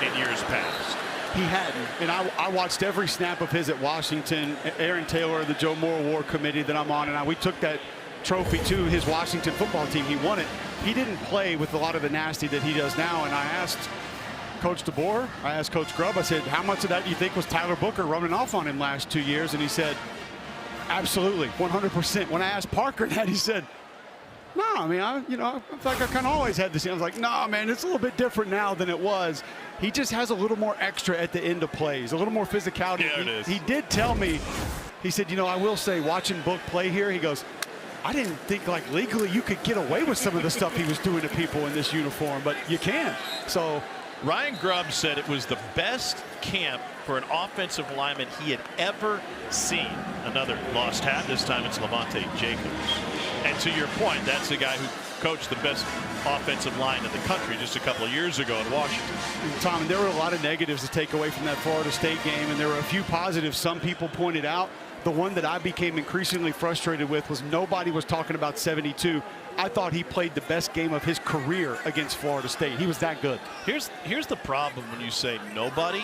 in years past. He hadn't, and I watched every snap of his at Washington. Aaron Taylor, the Joe Moore Award Committee that I'm on, and we took that trophy to his Washington football team. He won it. He didn't play with a lot of the nasty that he does now, and I asked Coach DeBoer, I asked Coach Grubb, I said, how much of that do you think was Tyler Booker running off on him last 2 years? And he said, absolutely, 100%. When I asked Parker that, he said, no, I mean, I feel like I kind of always had this. I was like, no, man, it's a little bit different now than it was. He just has a little more extra at the end of plays, a little more physicality. Yeah, it is. He did tell me, he said, I will say, watching Book play here, he goes, I didn't think like legally you could get away with some of the stuff he was doing to people in this uniform, but you can. So Ryan Grubb said it was the best camp for an offensive lineman he had ever seen. Another lost hat. This time it's Levante Jacobs. And to your point, that's the guy who coached the best offensive line in the country just a couple of years ago in Washington. Tom, there were a lot of negatives to take away from that Florida State game, and there were a few positives some people pointed out. The one that I became increasingly frustrated with was nobody was talking about 72. I thought he played the best game of his career against Florida State. He was that good. Here's the problem when you say nobody.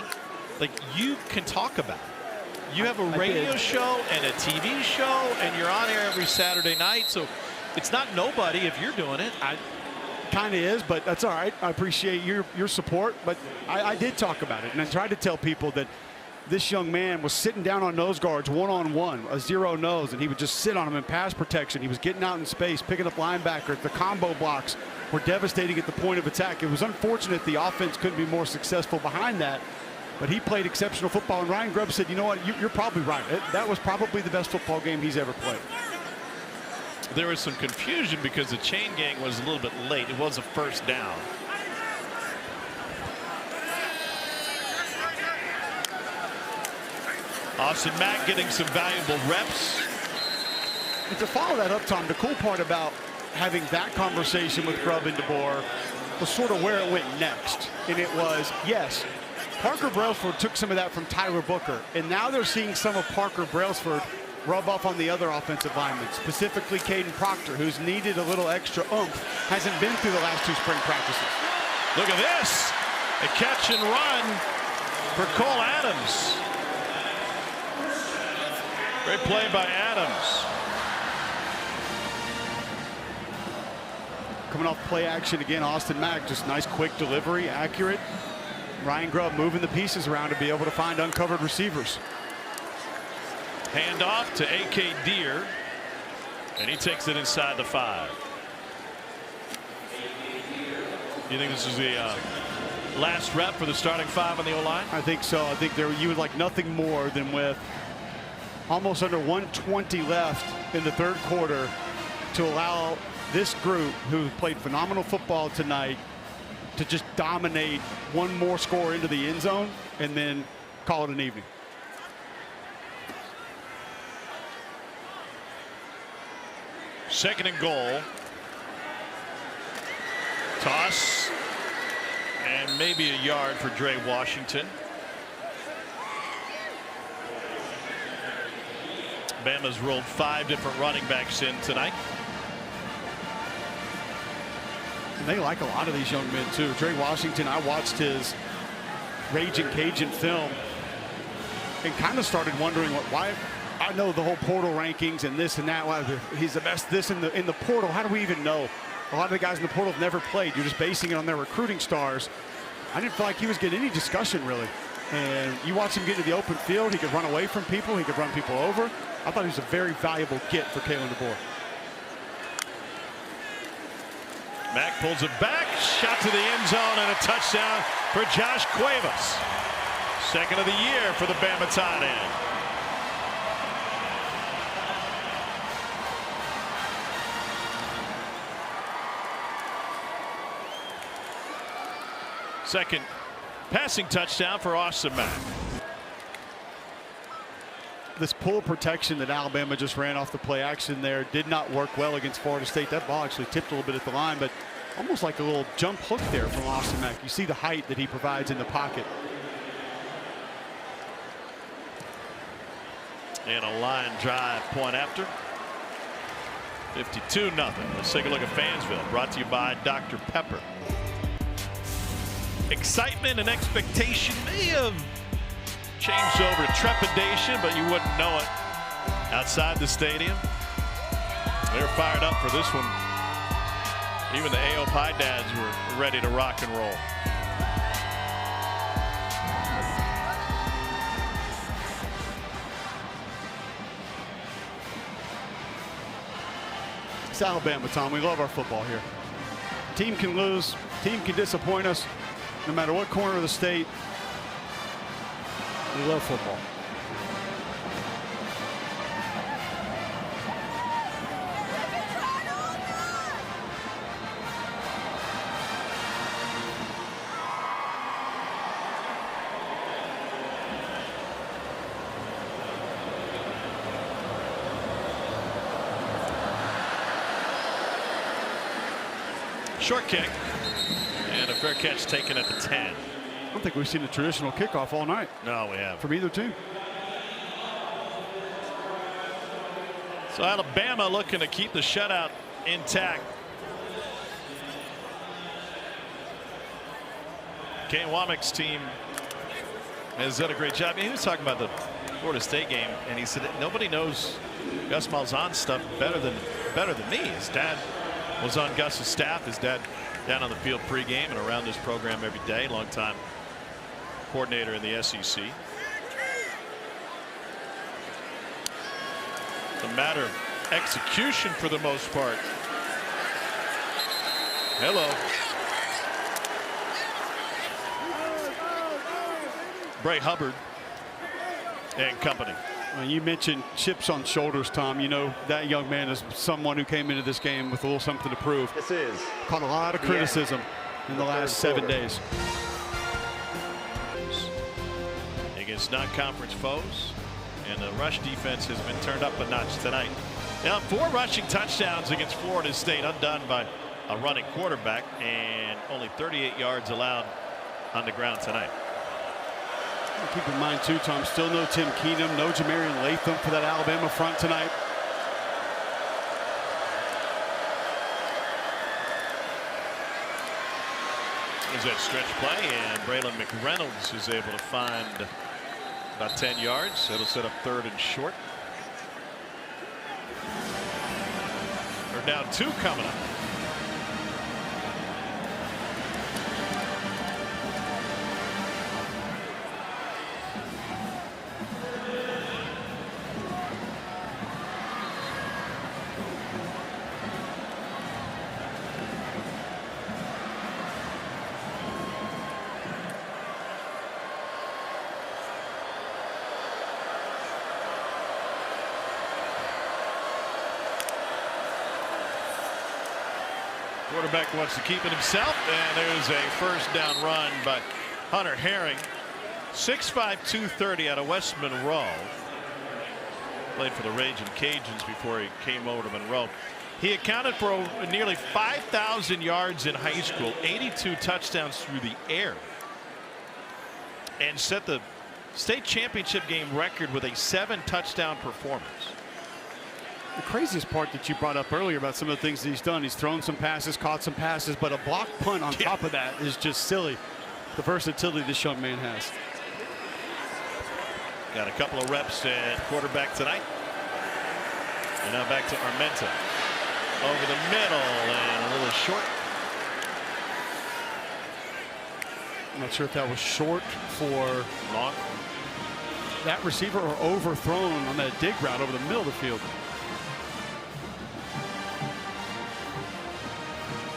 Like, you can talk about it. You have a radio show and a TV show, and you're on air every Saturday night, so it's not nobody if you're doing it. Kind of is, but that's all right. I appreciate your support, but I did talk about it, and I tried to tell people that this young man was sitting down on nose guards one-on-one, a zero nose, and he would just sit on them in pass protection. He was getting out in space, picking up linebackers. The combo blocks were devastating at the point of attack. It was unfortunate the offense couldn't be more successful behind that, but he played exceptional football. And Ryan Grubb said, you know what, you're probably right. That was probably the best football game he's ever played. There was some confusion because the chain gang was a little bit late. It was a first down. Austin Mack getting some valuable reps. And to follow that up, Tom, the cool part about having that conversation with Grubb and DeBoer was sort of where it went next. And it was, yes, Parker Brailsford took some of that from Tyler Booker, and now they're seeing some of Parker Brailsford rub off on the other offensive linemen, specifically Caden Proctor, who's needed a little extra oomph, hasn't been through the last 2 spring practices. Look at this, a catch and run for Cole Adams. Great play by Adams. Coming off play action again, Austin Mack, just nice quick delivery, accurate. Ryan Grubb moving the pieces around to be able to find uncovered receivers. Hand off to A.K. Deere, and he takes it inside the 5. You think this is the last rep for the starting 5 on the O-line? I think so. I think you would like nothing more than with almost under 120 left in the 3rd quarter to allow this group, who played phenomenal football tonight, to just dominate one more score into the end zone and then call it an evening. Second and goal. Toss. And maybe a yard for Dre Washington. Bama's rolled 5 different running backs in tonight. And they like a lot of these young men too. Dre Washington, I watched his Raging Cajun film and kind of started wondering why. I know the whole portal rankings and this and that. Why he's the best this in the portal. How do we even know? A lot of the guys in the portal have never played. You're just basing it on their recruiting stars. I didn't feel like he was getting any discussion really. And you watch him get into the open field. He could run away from people. He could run people over. I thought he was a very valuable get for Kalen DeBoer. Mack pulls it back, shot to the end zone, and a touchdown for Josh Cuevas. Second of the year for the Bama tight end. Second passing touchdown for Austin Mack. This pull protection that Alabama just ran off the play action there did not work well against Florida State. That ball actually tipped a little bit at the line, but almost like a little jump hook there from Austin Mack. You see the height that he provides in the pocket. And a line drive point after. 52-0. Let's take a look at Fansville, brought to you by Dr. Pepper. Excitement and expectation may have changed over to trepidation, but you wouldn't know it outside the stadium. They're fired up for this one. Even the AO Pie dads were ready to rock and roll. It's Alabama, Tom. We love our football here. Team can lose, team can disappoint us, no matter what corner of the state. We love football. Short kick, and a fair catch taken at the 10. I don't think we've seen a traditional kickoff all night. No, we haven't. From either team. So Alabama looking to keep the shutout intact. Kane Womack's team has done a great job. He was talking about the Florida State game, and he said that nobody knows Gus Malzahn's stuff better than me. His dad was on Gus's staff. His dad down on the field pregame and around this program every day. Longtime coordinator in the SEC. It's a matter of execution for the most part. Hello. Bray Hubbard and company. You mentioned chips on shoulders, Tom. You know that young man is someone who came into this game with a little something to prove. This is Caught a lot of criticism in the last 7 days. Against non-conference foes, and the rush defense has been turned up a notch tonight. Now 4 rushing touchdowns against Florida State, undone by a running quarterback, and only 38 yards allowed on the ground tonight. Keep in mind too, Tom, still no Tim Keenum, no Jamarian Latham for that Alabama front tonight. There's that stretch play, and Braylon McReynolds is able to find about 10 yards. It'll set up 3rd and short. They're down 2 coming up. Quarterback wants to keep it himself, and there's a first down run by Hunter Herring. 6'5", 230 out of West Monroe. Played for the Raging Cajuns before he came over to Monroe. He accounted for nearly 5,000 yards in high school, 82 touchdowns through the air, and set the state championship game record with a 7-touchdown performance. The craziest part that you brought up earlier about some of the things that he's done, he's thrown some passes, caught some passes, but a block punt on top of that is just silly. The versatility this young man has. Got a couple of reps at quarterback tonight. And now back to Armenta. Over the middle and a little short. I'm not sure if that was short for long. That receiver or overthrown on that dig route over the middle of the field.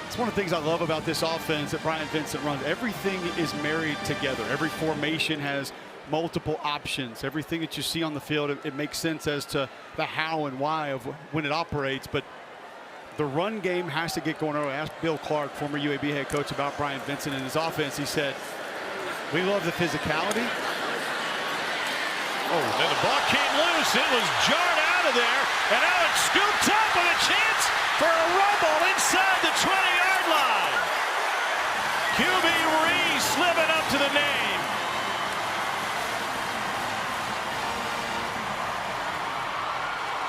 It's one of the things I love about this offense that Brian Vincent runs. Everything is married together. Every formation has multiple options. Everything that you see on the field, it makes sense as to the how and why of when it operates. But the run game has to get going early. I asked Bill Clark, former UAB head coach, about Brian Vincent and his offense. He said, we love the physicality. Oh, and the ball came loose. It was jarred out of there, and now it's scooped up with a chance for a rumble inside the 20-yard line. QB Reese living up to the name.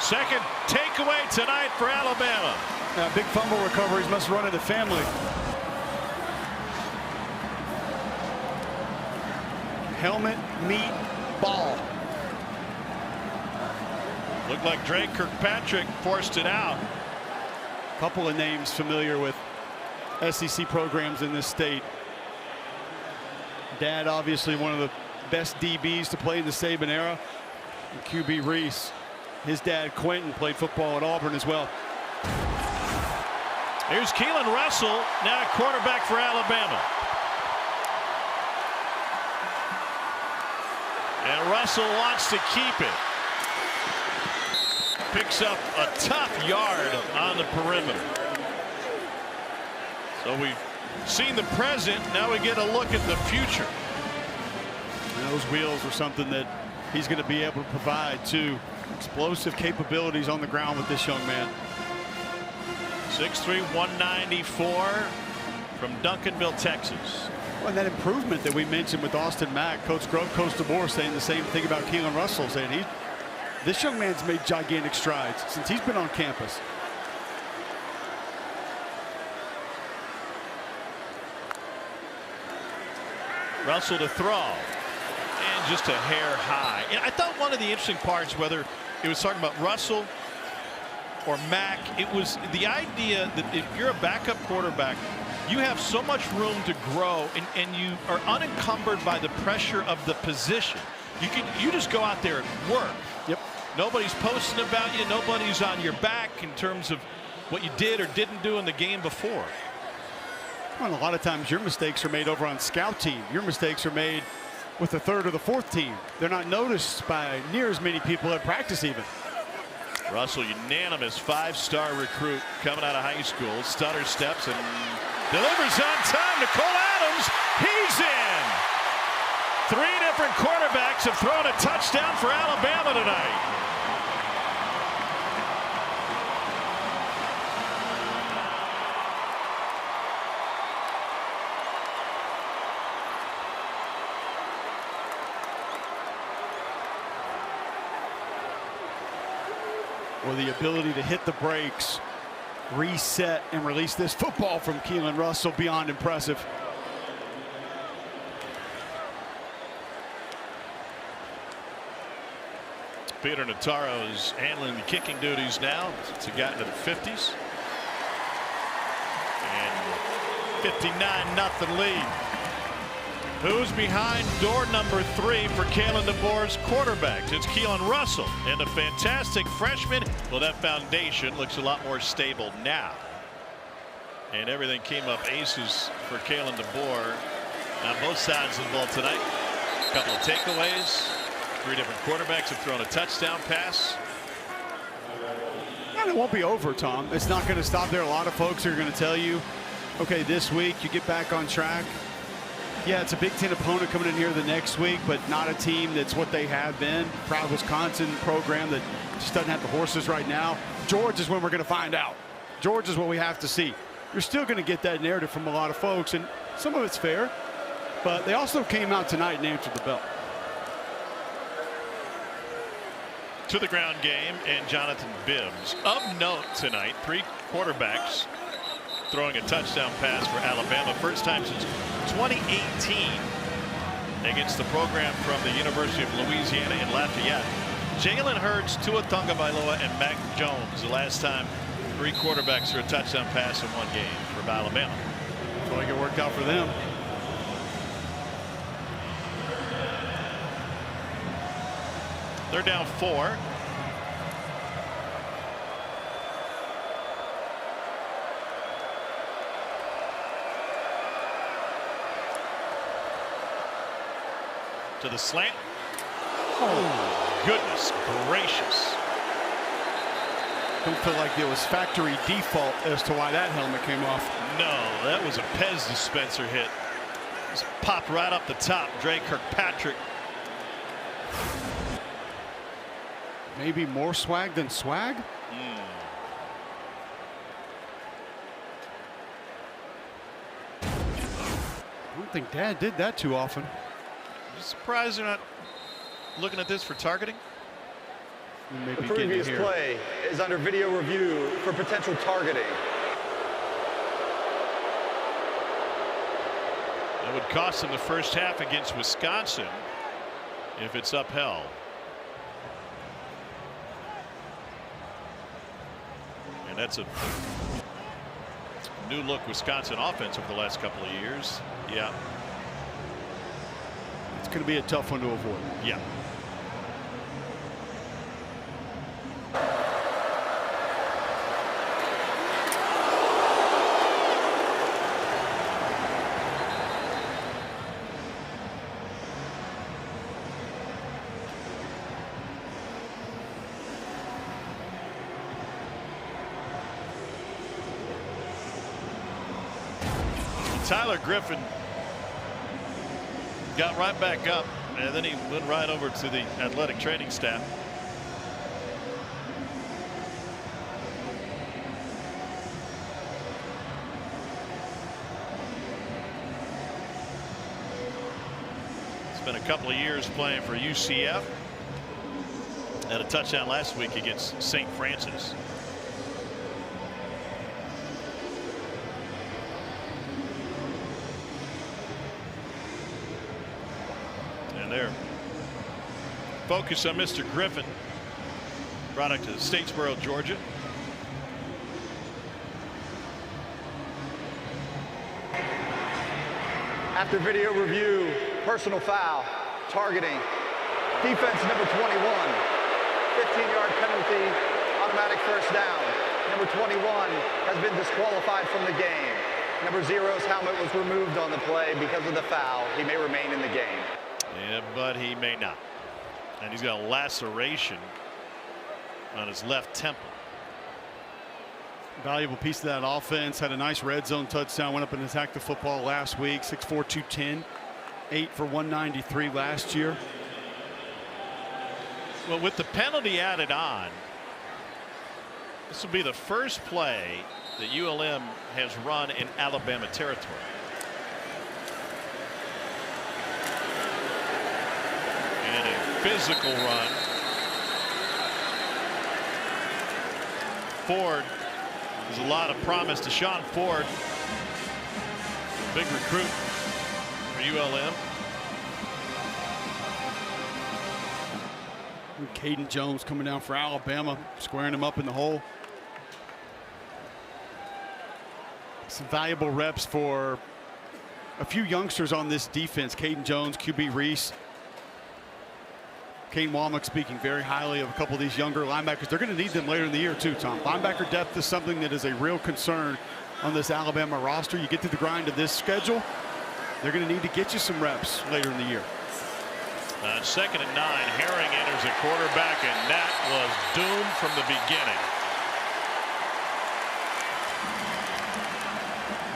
Second takeaway tonight for Alabama. Big fumble recoveries must run in the family. Helmet, meet, ball. Looked like Drake Kirkpatrick forced it out. A couple of names familiar with SEC programs in this state. Dad, obviously one of the best DBs to play in the Saban era. And QB Reese, his dad Quentin played football at Auburn as well. Here's Keelan Russell, now quarterback for Alabama. And Russell wants to keep it. Picks up a tough yard on the perimeter. So we've seen the present, now we get a look at the future. And those wheels are something that he's going to be able to provide too. Explosive capabilities on the ground with this young man. 6'3", 194 from Duncanville, Texas. Well, and that improvement that we mentioned with Austin Mack, Coach Grove, Coach DeBoer saying the same thing about Keelan Russell, saying this young man's made gigantic strides since he's been on campus. Russell to throw, and just a hair high. And I thought one of the interesting parts, whether it was talking about Russell or Mack, it was the idea that if you're a backup quarterback, you have so much room to grow, and you are unencumbered by the pressure of the position. You just go out there and work. Yep. Nobody's posting about you. Nobody's on your back in terms of what you did or didn't do in the game before. Well, a lot of times your mistakes are made over on scout team. Your mistakes are made with the third or the fourth team. They're not noticed by near as many people at practice even. Russell, unanimous 5-star recruit coming out of high school. Stutter steps and delivers on time to Cole Adams. He's in. 3 different quarterbacks have thrown a touchdown for Alabama tonight. Well, the ability to hit the brakes, reset, and release this football from Keelan Russell, beyond impressive. Peter Notaro is handling the kicking duties now. It's gotten to the 50s. And 59-0 lead. Who's behind door number 3 for Kalen DeBoer's quarterbacks? It's Keelan Russell, and a fantastic freshman. Well, that foundation looks a lot more stable now. And everything came up aces for Kalen DeBoer on both sides of the ball tonight. A couple of takeaways. 3 different quarterbacks have thrown a touchdown pass. And it won't be over, Tom. It's not going to stop there. A lot of folks are going to tell you, okay, this week you get back on track. Yeah, it's a Big Ten opponent coming in here the next week, but not a team that's what they have been. Proud Wisconsin program that just doesn't have the horses right now. Georgia is when we're going to find out. Georgia is what we have to see. You're still going to get that narrative from a lot of folks, and some of it's fair, but they also came out tonight and answered the bell. To the ground game, and Jonathan Bibbs. Of note tonight, 3 quarterbacks throwing a touchdown pass for Alabama. First time since 2018 against the program from the University of Louisiana in Lafayette. Jalen Hurts, Tua Tagovailoa, and Mac Jones. The last time 3 quarterbacks threw a touchdown pass in one game for Alabama. Looks like it worked out for them. They're down 4. To the slant. Oh, goodness gracious. Don't feel like it was factory default as to why that helmet came off. No, that was a Pez dispenser hit. Just popped right up the top. Dre Kirkpatrick. Maybe more swag than swag. I don't think Dad did that too often. I'm surprised they're not looking at this for targeting. Maybe the previous play is under video review for potential targeting. That would cost them the first half against Wisconsin if it's upheld. And that's a new look Wisconsin offense over the last couple of years. Yeah. It's going to be a tough one to avoid. Yeah. Tyler Griffin got right back up, and then he went right over to the athletic training staff. Spent a couple of years playing for UCF. Had a touchdown last week against St. Francis. There. Focus on Mr. Griffin. Product of Statesboro, Georgia. After video review, personal foul, targeting, defense number 21, 15-yard penalty, automatic first down. Number 21 has been disqualified from the game. Number 0's helmet was removed on the play because of the foul. He may remain in the game. Yeah, but he may not. And he's got a laceration on his left temple. Valuable piece of that offense. Had a nice red zone touchdown. Went up and attacked the football last week. 6'4", 210. 8 for 193 last year. Well, with the penalty added on, this will be the first play that ULM has run in Alabama territory. And a physical run Ford. There's a lot of promise to Sean Ford, big recruit for ULM. Caden Jones coming down for Alabama, squaring him up in the hole. Some valuable reps for a few youngsters on this defense. Caden Jones, QB Reese. Kane Womack speaking very highly of a couple of these younger linebackers. They're going to need them later in the year too, Tom. Linebacker depth is something that is a real concern on this Alabama roster. You get through the grind of this schedule, they're going to need to get you some reps later in the year. 2nd and 9. Herring enters at quarterback, and that was doomed from the beginning.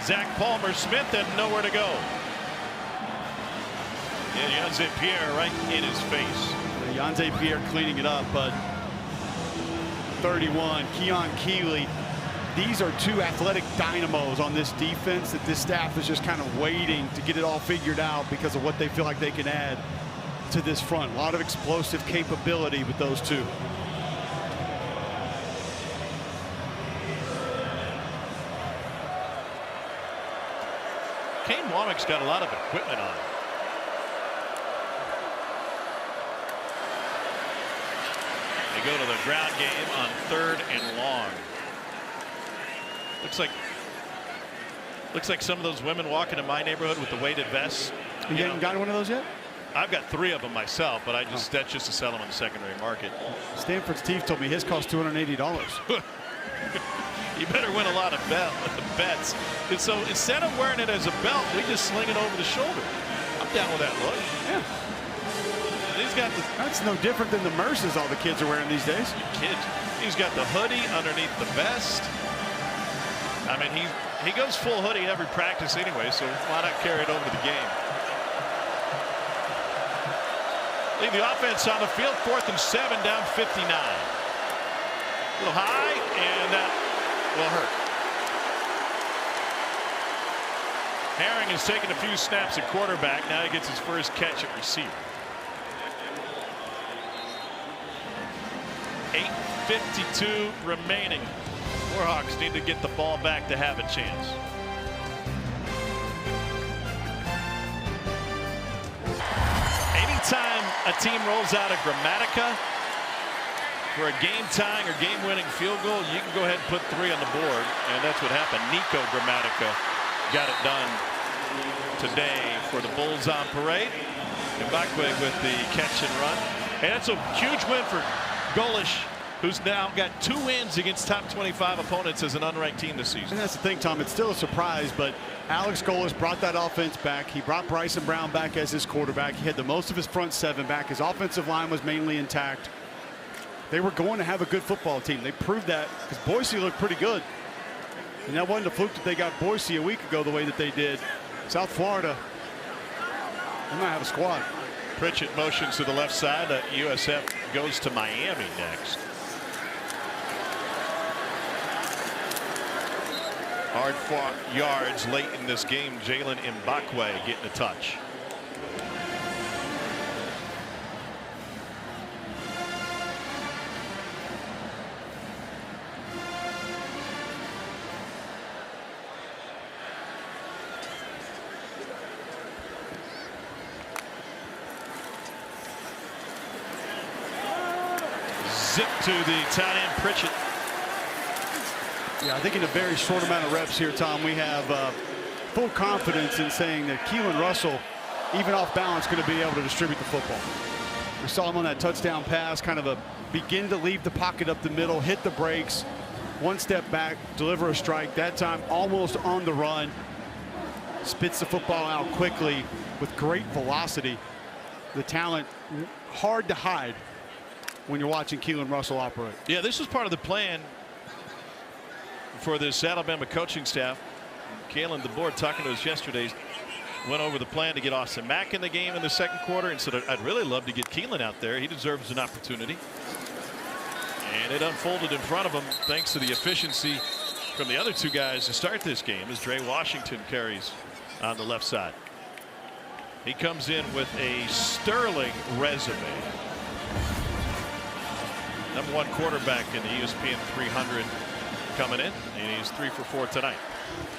Zach Palmer Smith had nowhere to go. And Yanze Pierre right in his face. Yanze Pierre cleaning it up, but 31, Keon Keeley. These are two athletic dynamos on this defense that this staff is just kind of waiting to get it all figured out because of what they feel like they can add to this front. A lot of explosive capability with those two. Kane Womack's got a lot of equipment on him. They go to the ground game on 3rd and long. Looks like some of those women walking in my neighborhood with the weighted vests. You haven't got one of those yet? I've got 3 of them myself, but that's just to sell them on the secondary market. Stanford Steve told me his cost $280. You better win a lot of bets. And so instead of wearing it as a belt, we just sling it over the shoulder. I'm down with that look. Yeah. He's got that's no different than the Merces all the kids are wearing these days. He's got the hoodie underneath the vest. I mean, he goes full hoodie every practice anyway, so why not carry it over to the game? Leave the offense on the field. 4th and 7, down 59. A little high, and that will hurt. Herring has taken a few snaps at quarterback. Now he gets his first catch at receiver. 8:52 remaining. Warhawks need to get the ball back to have a chance. Anytime a team rolls out a Gramatica for a game-tying or game-winning field goal, you can go ahead and put 3 on the board, and that's what happened. Nico Gramatica got it done today for the Bulls on parade. Mbakwe with the catch and run. And that's a huge win for Golish, who's now got 2 wins against top 25 opponents as an unranked team this season. And that's the thing, Tom. It's still a surprise, but Alex Golish brought that offense back. He brought Bryson Brown back as his quarterback. He had the most of his front 7 back. His offensive line was mainly intact. They were going to have a good football team. They proved that because Boise looked pretty good. And that wasn't a fluke that they got Boise a week ago the way that they did. South Florida, they might have a squad. Pritchett motions to the left side. USF goes to Miami next. Hard fought yards late in this game. Jalen Mbakwe getting a touch. Zip to the tight end Pritchett. Yeah, I think in a very short amount of reps here, Tom, we have full confidence in saying that Keelan Russell, even off balance, going to be able to distribute the football. We saw him on that touchdown pass, kind of begin to leave the pocket up the middle, hit the brakes, 1 step back, deliver a strike. That time almost on the run. Spits the football out quickly with great velocity. The talent hard to hide when you're watching Keelan Russell operate. Yeah, this was part of the plan for this Alabama coaching staff. Kalen DeBoer, talking to us yesterday, went over the plan to get Austin Mack in the game in the 2nd quarter and said, I'd really love to get Keelan out there. He deserves an opportunity. And it unfolded in front of him thanks to the efficiency from the other 2 guys to start this game as Dre Washington carries on the left side. He comes in with a sterling resume. #1 quarterback in the ESPN 300 coming in, and he's 3 for 4 tonight.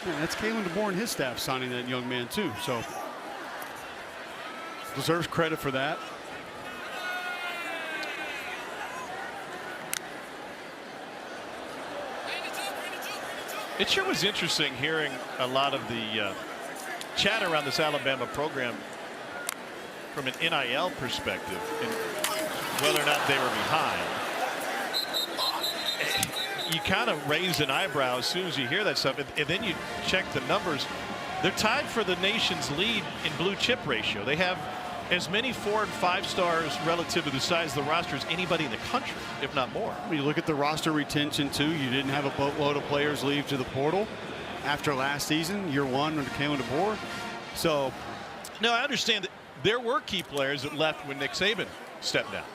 Yeah, that's Kalen DeBoer and his staff signing that young man too. So deserves credit for that. It sure was interesting hearing a lot of the chat around this Alabama program from an NIL perspective and whether or not they were behind. You kind of raise an eyebrow as soon as you hear that stuff, and then you check the numbers. They're tied for the nation's lead in blue chip ratio. They have as many 4- and 5-stars relative to the size of the roster as anybody in the country, if not more. When you look at the roster retention too, you didn't have a boatload of players leave to the portal after last season, year 1 under Kalen DeBoer. So, no, I understand that there were key players that left when Nick Saban stepped down,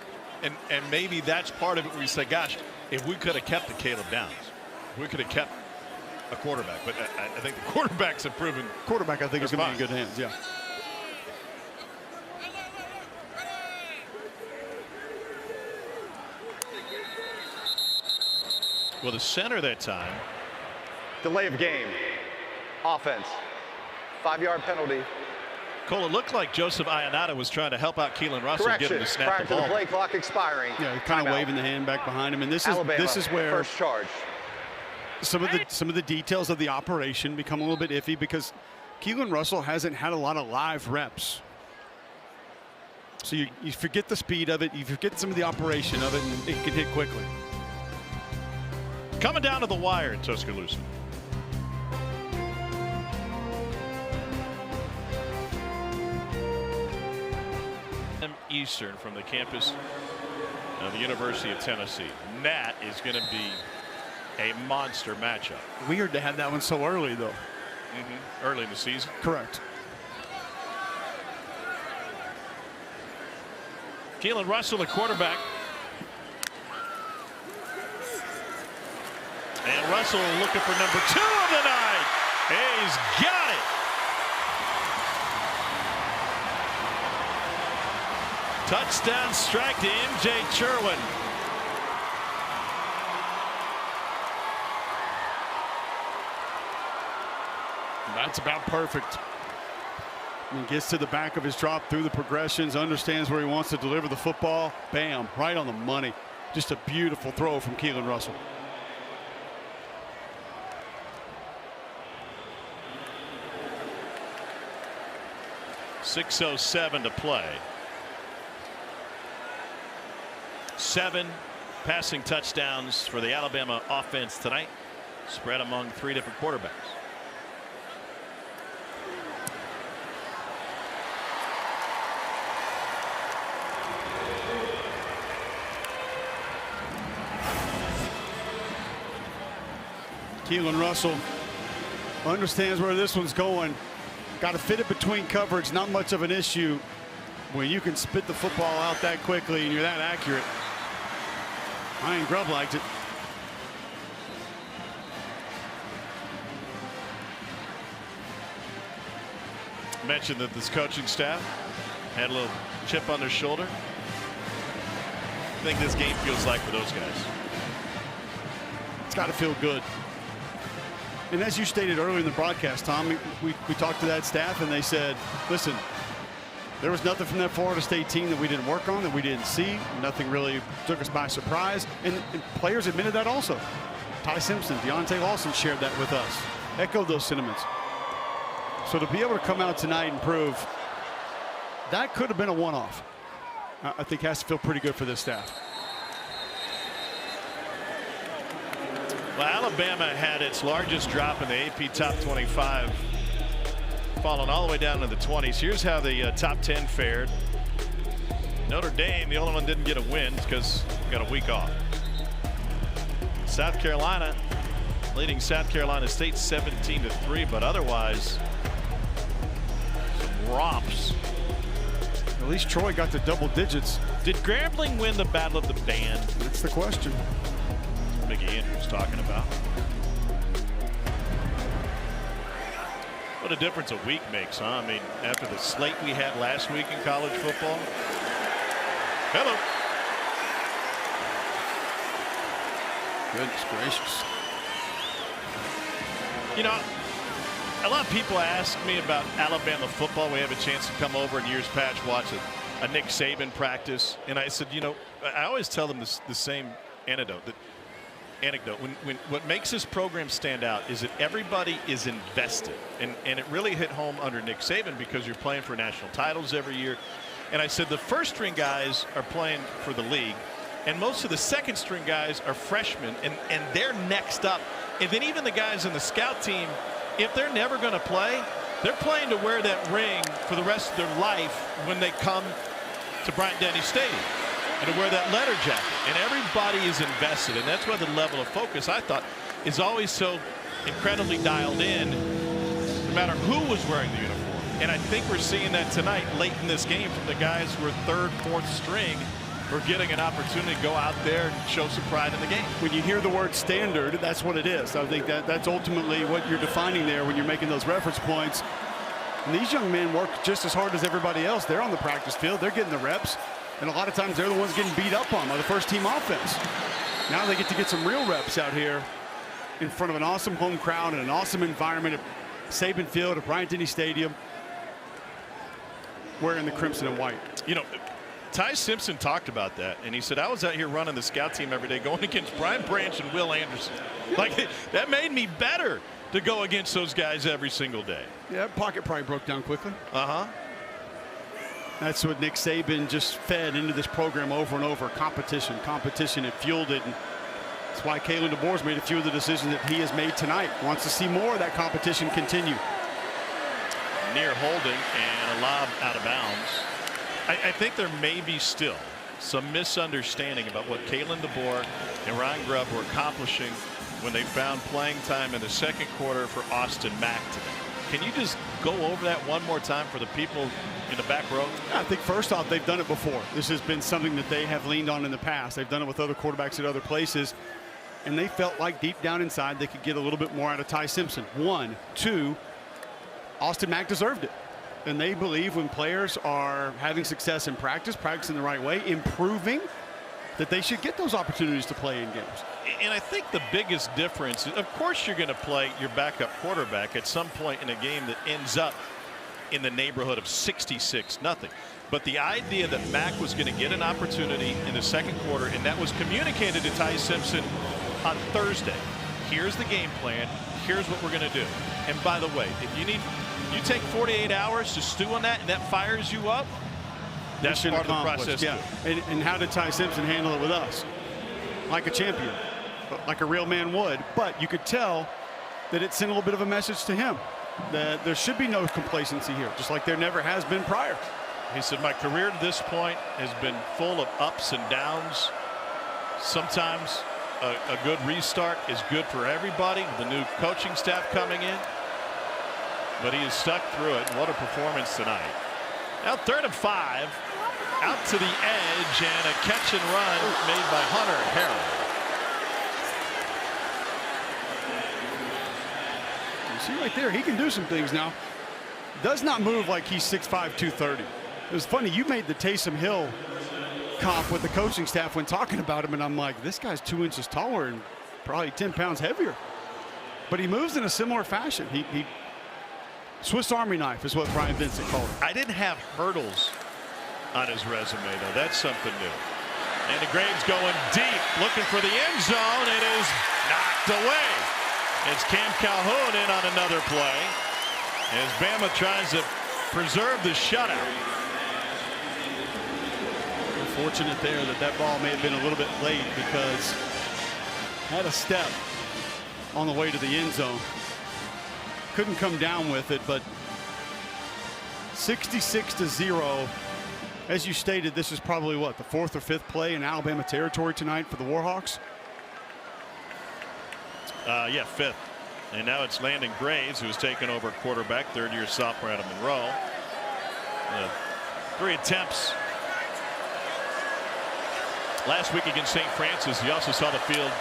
and maybe that's part of it where you say, gosh, if we could have kept the Caleb Downs, we could have kept a quarterback. But I think the quarterbacks have proven. Quarterback, I think, is going to be in good hands. Yeah. Well, the center that time. Delay of game. Offense. 5-yard penalty. Cole, it looked like Joseph Ionata was trying to help out Keelan Russell, get him to snap prior the ball. to the play clock expiring. Yeah, kind of waving the hand back behind him, and this is where first charge. some of the details of the operation become a little bit iffy because Keelan Russell hasn't had a lot of live reps. So you forget the speed of it, you forget some of the operation of it, and it can hit quickly. Coming down to the wire in Tuscaloosa. Eastern from the campus of the University of Tennessee. And that is going to be a monster matchup. Weird to have that one so early, though. Early in the season. Correct. Keelan Russell, the quarterback. And Russell looking for number 2 of the night. He's got it. Touchdown strike to MJ Sherwin. That's about perfect. He gets to the back of his drop through the progressions, understands where he wants to deliver the football. Bam, right on the money. Just a beautiful throw from Keelan Russell. .607 to play. 7 passing touchdowns for the Alabama offense tonight, spread among 3 different quarterbacks. Keelan Russell understands where this one's going. Got to fit it between coverage, not much of an issue when you can spit the football out that quickly and you're that accurate. Ryan Grubb liked it. Mentioned that this coaching staff had a little chip on their shoulder. I think this game feels like for those guys. It's got to feel good. And as you stated earlier in the broadcast, Tom, we talked to that staff and they said, listen, there was nothing from that Florida State team that we didn't work on, that we didn't see. Nothing really took us by surprise. And players admitted that also. Ty Simpson, Deontay Lawson shared that with us, echoed those sentiments. So to be able to come out tonight and prove that could have been a one-off, I think has to feel pretty good for this staff. Well, Alabama had its largest drop in the AP top 25, falling all the way down to the 20s. Here's how the top 10 fared. Notre Dame, the only one didn't get a win because got a week off. South Carolina leading South Carolina State 17-3, but otherwise some romps. At least Troy got to double digits. Did Grambling win the Battle of the Band? That's the question. Mickey Andrews talking about. What a difference a week makes, huh? I mean, after the slate we had last week in college football. Hello. Goodness gracious. You know, a lot of people ask me about Alabama football. We have a chance to come over in years past, watch a Nick Saban practice. And I said, you know, I always tell them the same anecdote. What makes this program stand out is that everybody is invested. And it really hit home under Nick Saban because you're playing for national titles every year. And I said the first string guys are playing for the league. And most of the second string guys are freshmen. And they're next up. And then even the guys in the scout team, if they're never going to play, they're playing to wear that ring for the rest of their life when they come to Bryant-Denny Stadium, and to wear that letter jacket. And everybody is invested, and that's why the level of focus, I thought, is always so incredibly dialed in, no matter who was wearing the uniform. And I think we're seeing that tonight late in this game from the guys who are third, fourth string, for getting an opportunity to go out there and show some pride in the game. When you hear the word standard, that's what it is. I think that's ultimately what you're defining there when you're making those reference points. And these young men work just as hard as everybody else. They're on the practice field. They're getting the reps. And a lot of times they're the ones getting beat up on by the first team offense. Now they get to get some real reps out here in front of an awesome home crowd and an awesome environment at Saban Field, at Bryant-Denny Stadium, wearing the crimson and white. You know, Ty Simpson talked about that, and he said, I was out here running the scout team every day going against Brian Branch and Will Anderson. Like, that made me better to go against those guys every single day. Yeah, pocket probably broke down quickly. Uh-huh. That's what Nick Saban just fed into this program over and over. Competition. It fueled it. And that's why Kalen DeBoer's made a few of the decisions that he has made tonight. Wants to see more of that competition continue. Near holding and a lob out of bounds. I think there may be still some misunderstanding about what Kalen DeBoer and Ryan Grubb were accomplishing when they found playing time in the second quarter for Austin Mack today. Can you just go over that one more time for the people in the back row? I think first off, they've done it before. This has been something that they have leaned on in the past. They've done it with other quarterbacks at other places, and they felt like deep down inside they could get a little bit more out of Ty Simpson. 1, 2, Austin Mack deserved it. And they believe when players are having success in practice, practicing the right way, improving, that they should get those opportunities to play in games. And I think the biggest difference, of course you're going to play your backup quarterback at some point in a game that ends up in the neighborhood of 66-0. But the idea that Mack was going to get an opportunity in the second quarter, and that was communicated to Ty Simpson on Thursday. Here's the game plan. Here's what we're going to do. And by the way, if you take 48 hours to stew on that and that fires you up, that's part of the process. Yeah. And how did Ty Simpson handle it with us? Like a champion, like a real man would. But you could tell that it sent a little bit of a message to him that there should be no complacency here, just like there never has been prior. He said, my career to this point has been full of ups and downs. Sometimes a good restart is good for everybody. The new coaching staff coming in. But he has stuck through it. What a performance tonight. Now 3rd and 5. Out to the edge, and a catch and run made by Hunter Harrell. You see right there, he can do some things now. Does not move like he's 6'5", 230. It was funny, you made the Taysom Hill comp with the coaching staff when talking about him, and I'm like, this guy's 2 inches taller and probably 10 pounds heavier. But he moves in a similar fashion. He Swiss Army knife is what Brian Vincent called it. I didn't have hurdles on his resume, though. That's something new. And the Graves going deep, looking for the end zone. It is knocked away. It's Cam Calhoun in on another play as Bama tries to preserve the shutout. Unfortunate there that ball may have been a little bit late because had a step on the way to the end zone. Couldn't come down with it, but 66-0. As you stated, this is probably what, the 4th or 5th play in Alabama territory tonight for the Warhawks? Yeah, 5th. And now it's Landon Graves, who's taken over quarterback, 3rd-year sophomore out of Monroe. 3 attempts last week against St. Francis. He also saw the field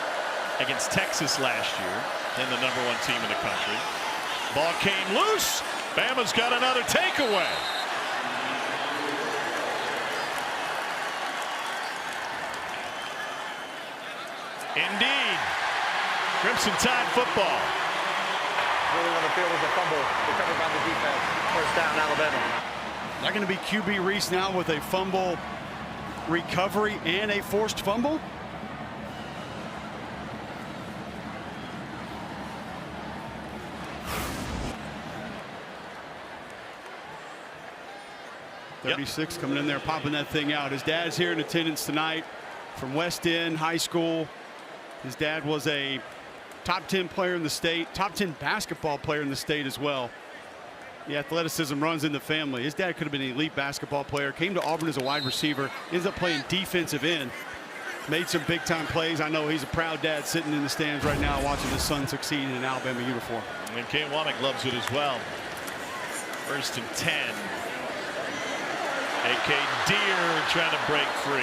against Texas last year, then the #1 team in the country. Ball came loose. Bama's got another takeaway. Indeed. Crimson Tide football. Rolling on the field was a fumble recovered by the defense. First down, Alabama. Not going to be QB Reese now with a fumble recovery and a forced fumble. Yep. 36 coming in there, popping that thing out. His dad's here in attendance tonight from West End High School. His dad was a top 10 player in the state, top 10 basketball player in the state as well. The athleticism runs in the family. His dad could have been an elite basketball player, came to Auburn as a wide receiver, ends up playing defensive end, made some big time plays. I know he's a proud dad sitting in the stands right now watching his son succeed in an Alabama uniform. And Kane Womack loves it as well. First and 10. A.K. Deere trying to break free.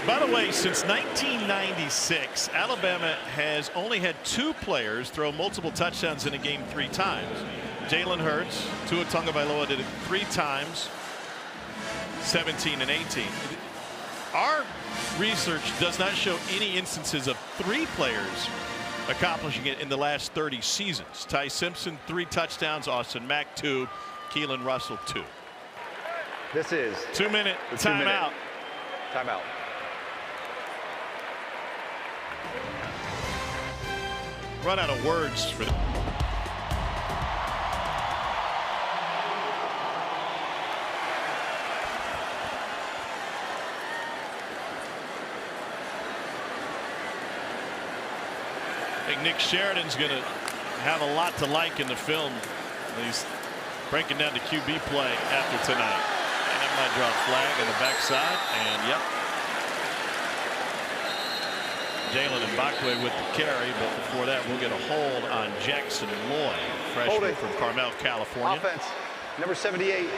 By the way, since 1996, Alabama has only had 2 players throw multiple touchdowns in a game 3 times. Jalen Hurts, Tua Tagovailoa did it 3 times, 17 and 18. Our research does not show any instances of 3 players accomplishing it in the last 30 seasons. Ty Simpson 3 touchdowns, Austin Mack 2, Keelan Russell 2. This is 2-minute timeout. Timeout. Run out of words for them. I think Nick Sheridan's going to have a lot to like in the film. He's breaking down the QB play after tonight. And that might draw a flag on the backside. And yep. Jalen Mbakwe with the carry, but before that we'll get a hold on Jackson Lloyd, freshman from Carmel, California. Offense, number 78,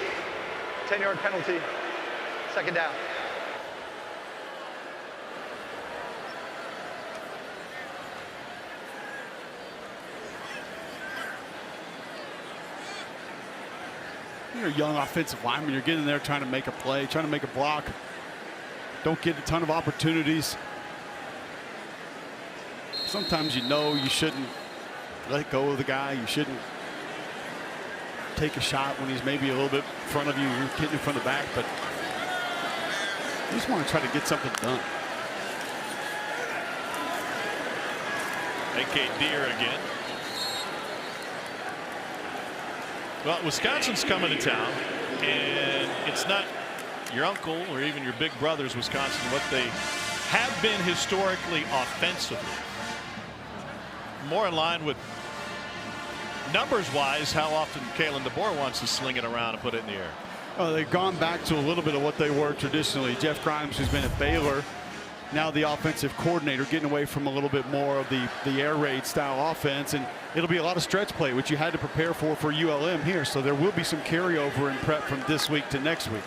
10-yard penalty, second down. You're a young offensive lineman. You're getting there trying to make a play, trying to make a block. Don't get a ton of opportunities. Sometimes you know you shouldn't let go of the guy. You shouldn't take a shot when he's maybe a little bit in front of you. You're getting in front of the back, but you just want to try to get something done. A.K. Deere again. Well, Wisconsin's coming to town, and it's not your uncle or even your big brother's Wisconsin, what they have been historically offensively. More in line with numbers-wise, how often Kalen DeBoer wants to sling it around and put it in the air. Well, they've gone back to a little bit of what they were traditionally. Jeff Grimes, who's been at Baylor, now the offensive coordinator, getting away from a little bit more of the air raid style offense, and it'll be a lot of stretch play, which you had to prepare for ULM here. So there will be some carryover in prep from this week to next week,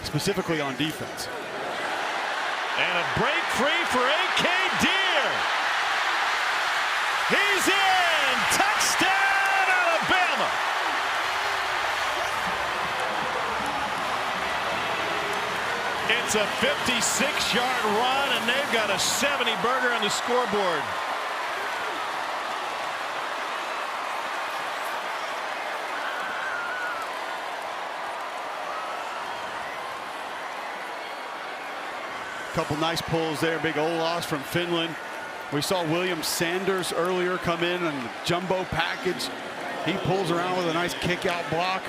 specifically on defense. And a break free for A.K. Deere. He's in. Touchdown, Alabama. It's a 56-yard run, and they've got a 70-burger on the scoreboard. Couple nice pulls there. Big Olas from Finland. We saw William Sanders earlier come in on the jumbo package. He pulls around with a nice kick out block.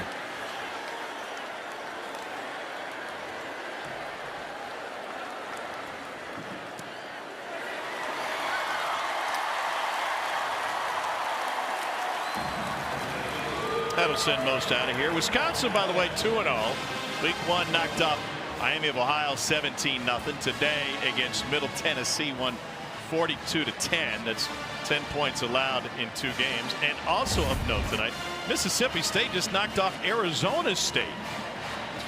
That'll send most out of here. Wisconsin, by the way, 2-0. Week 1 knocked up Miami of Ohio 17-0. Today against Middle Tennessee, won 42-10. That's 10 points allowed in 2 games. And also of note tonight, Mississippi State just knocked off Arizona State.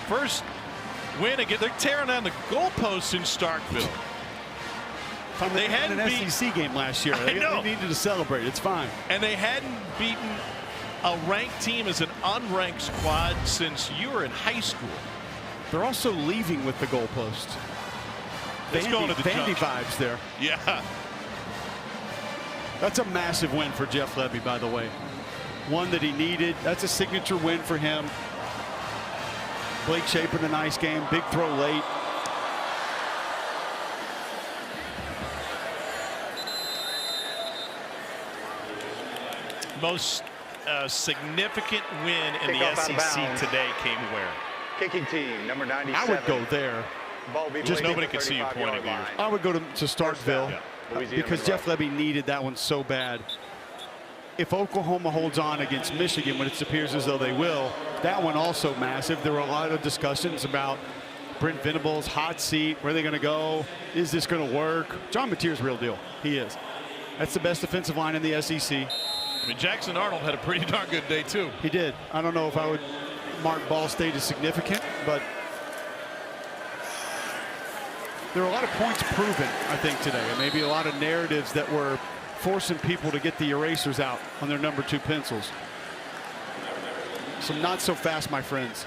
First win again. They're tearing down the goalposts in Starkville. They had an SEC game last year. They needed to celebrate. It's fine. And they hadn't beaten a ranked team as an unranked squad since you were in high school. They're also leaving with the goalpost. It's going to the Vandy junction. vibes there. Yeah. That's a massive win for Jeff Lebby, by the way. One that he needed. That's a signature win for him. Blake Shapen, a nice game. Big throw late. Most significant win in Kickoff out the of SEC bounds. today came where? Kicking team, number 97. I would go there. Ball be Just played nobody at could see you 35-yard pointing to line. I would go to Starkville Yeah. Louisiana because Monroe. Jeff Lebby needed that one so bad. If Oklahoma holds on against Michigan, when it appears as though they will, that one also massive. There were a lot of discussions about Brent Venables' hot seat. Where are they going to go? Is this going to work? John Mateer's real deal. He is. That's the best defensive line in the SEC. I mean, Jackson Arnold had a pretty darn good day, too. He did. I don't know if I would mark Ball State as significant, but there are a lot of points proven, I think, today. And maybe a lot of narratives that were forcing people to get the erasers out on their number 2 pencils. So not so fast, my friends.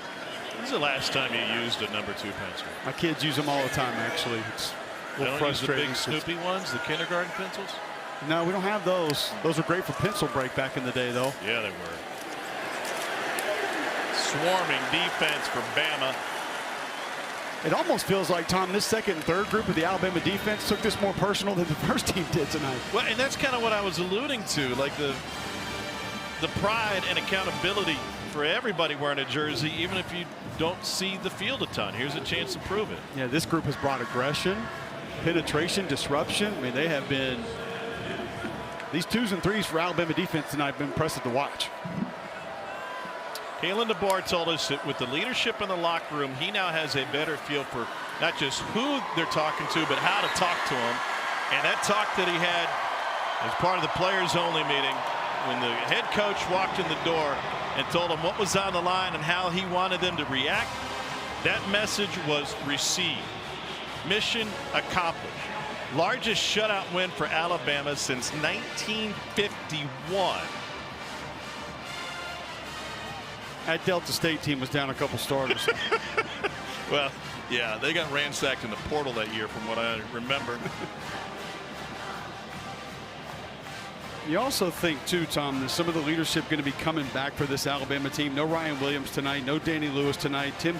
When's the last time you used a number 2 pencil? My kids use them all the time, actually. It's a They little don't use the frustrating. big Snoopy ones, the kindergarten pencils? No, we don't have those. Those were great for pencil break back in the day, though. Yeah, they were. Swarming defense for Bama. It almost feels like, Tom, this second and third group of the Alabama defense took this more personal than the first team did tonight. Well, and that's kind of what I was alluding to, like the pride and accountability for everybody wearing a jersey, even if you don't see the field a ton. Here's a chance to prove it. Yeah, this group has brought aggression, penetration, disruption. I mean, they have been, these 2s and 3s for Alabama defense tonight have been impressive to watch. Kalen DeBoer told us that with the leadership in the locker room, he now has a better feel for not just who they're talking to, but how to talk to them. And that talk that he had as part of the players only meeting, when the head coach walked in the door and told him what was on the line and how he wanted them to react, that message was received. Mission accomplished. Largest shutout win for Alabama since 1951. That Delta State team was down a couple starters. Well, yeah, they got ransacked in the portal that year from what I remember. You also think, too, Tom, that some of the leadership going to be coming back for this Alabama team. No Ryan Williams tonight. No Danny Lewis tonight. Tim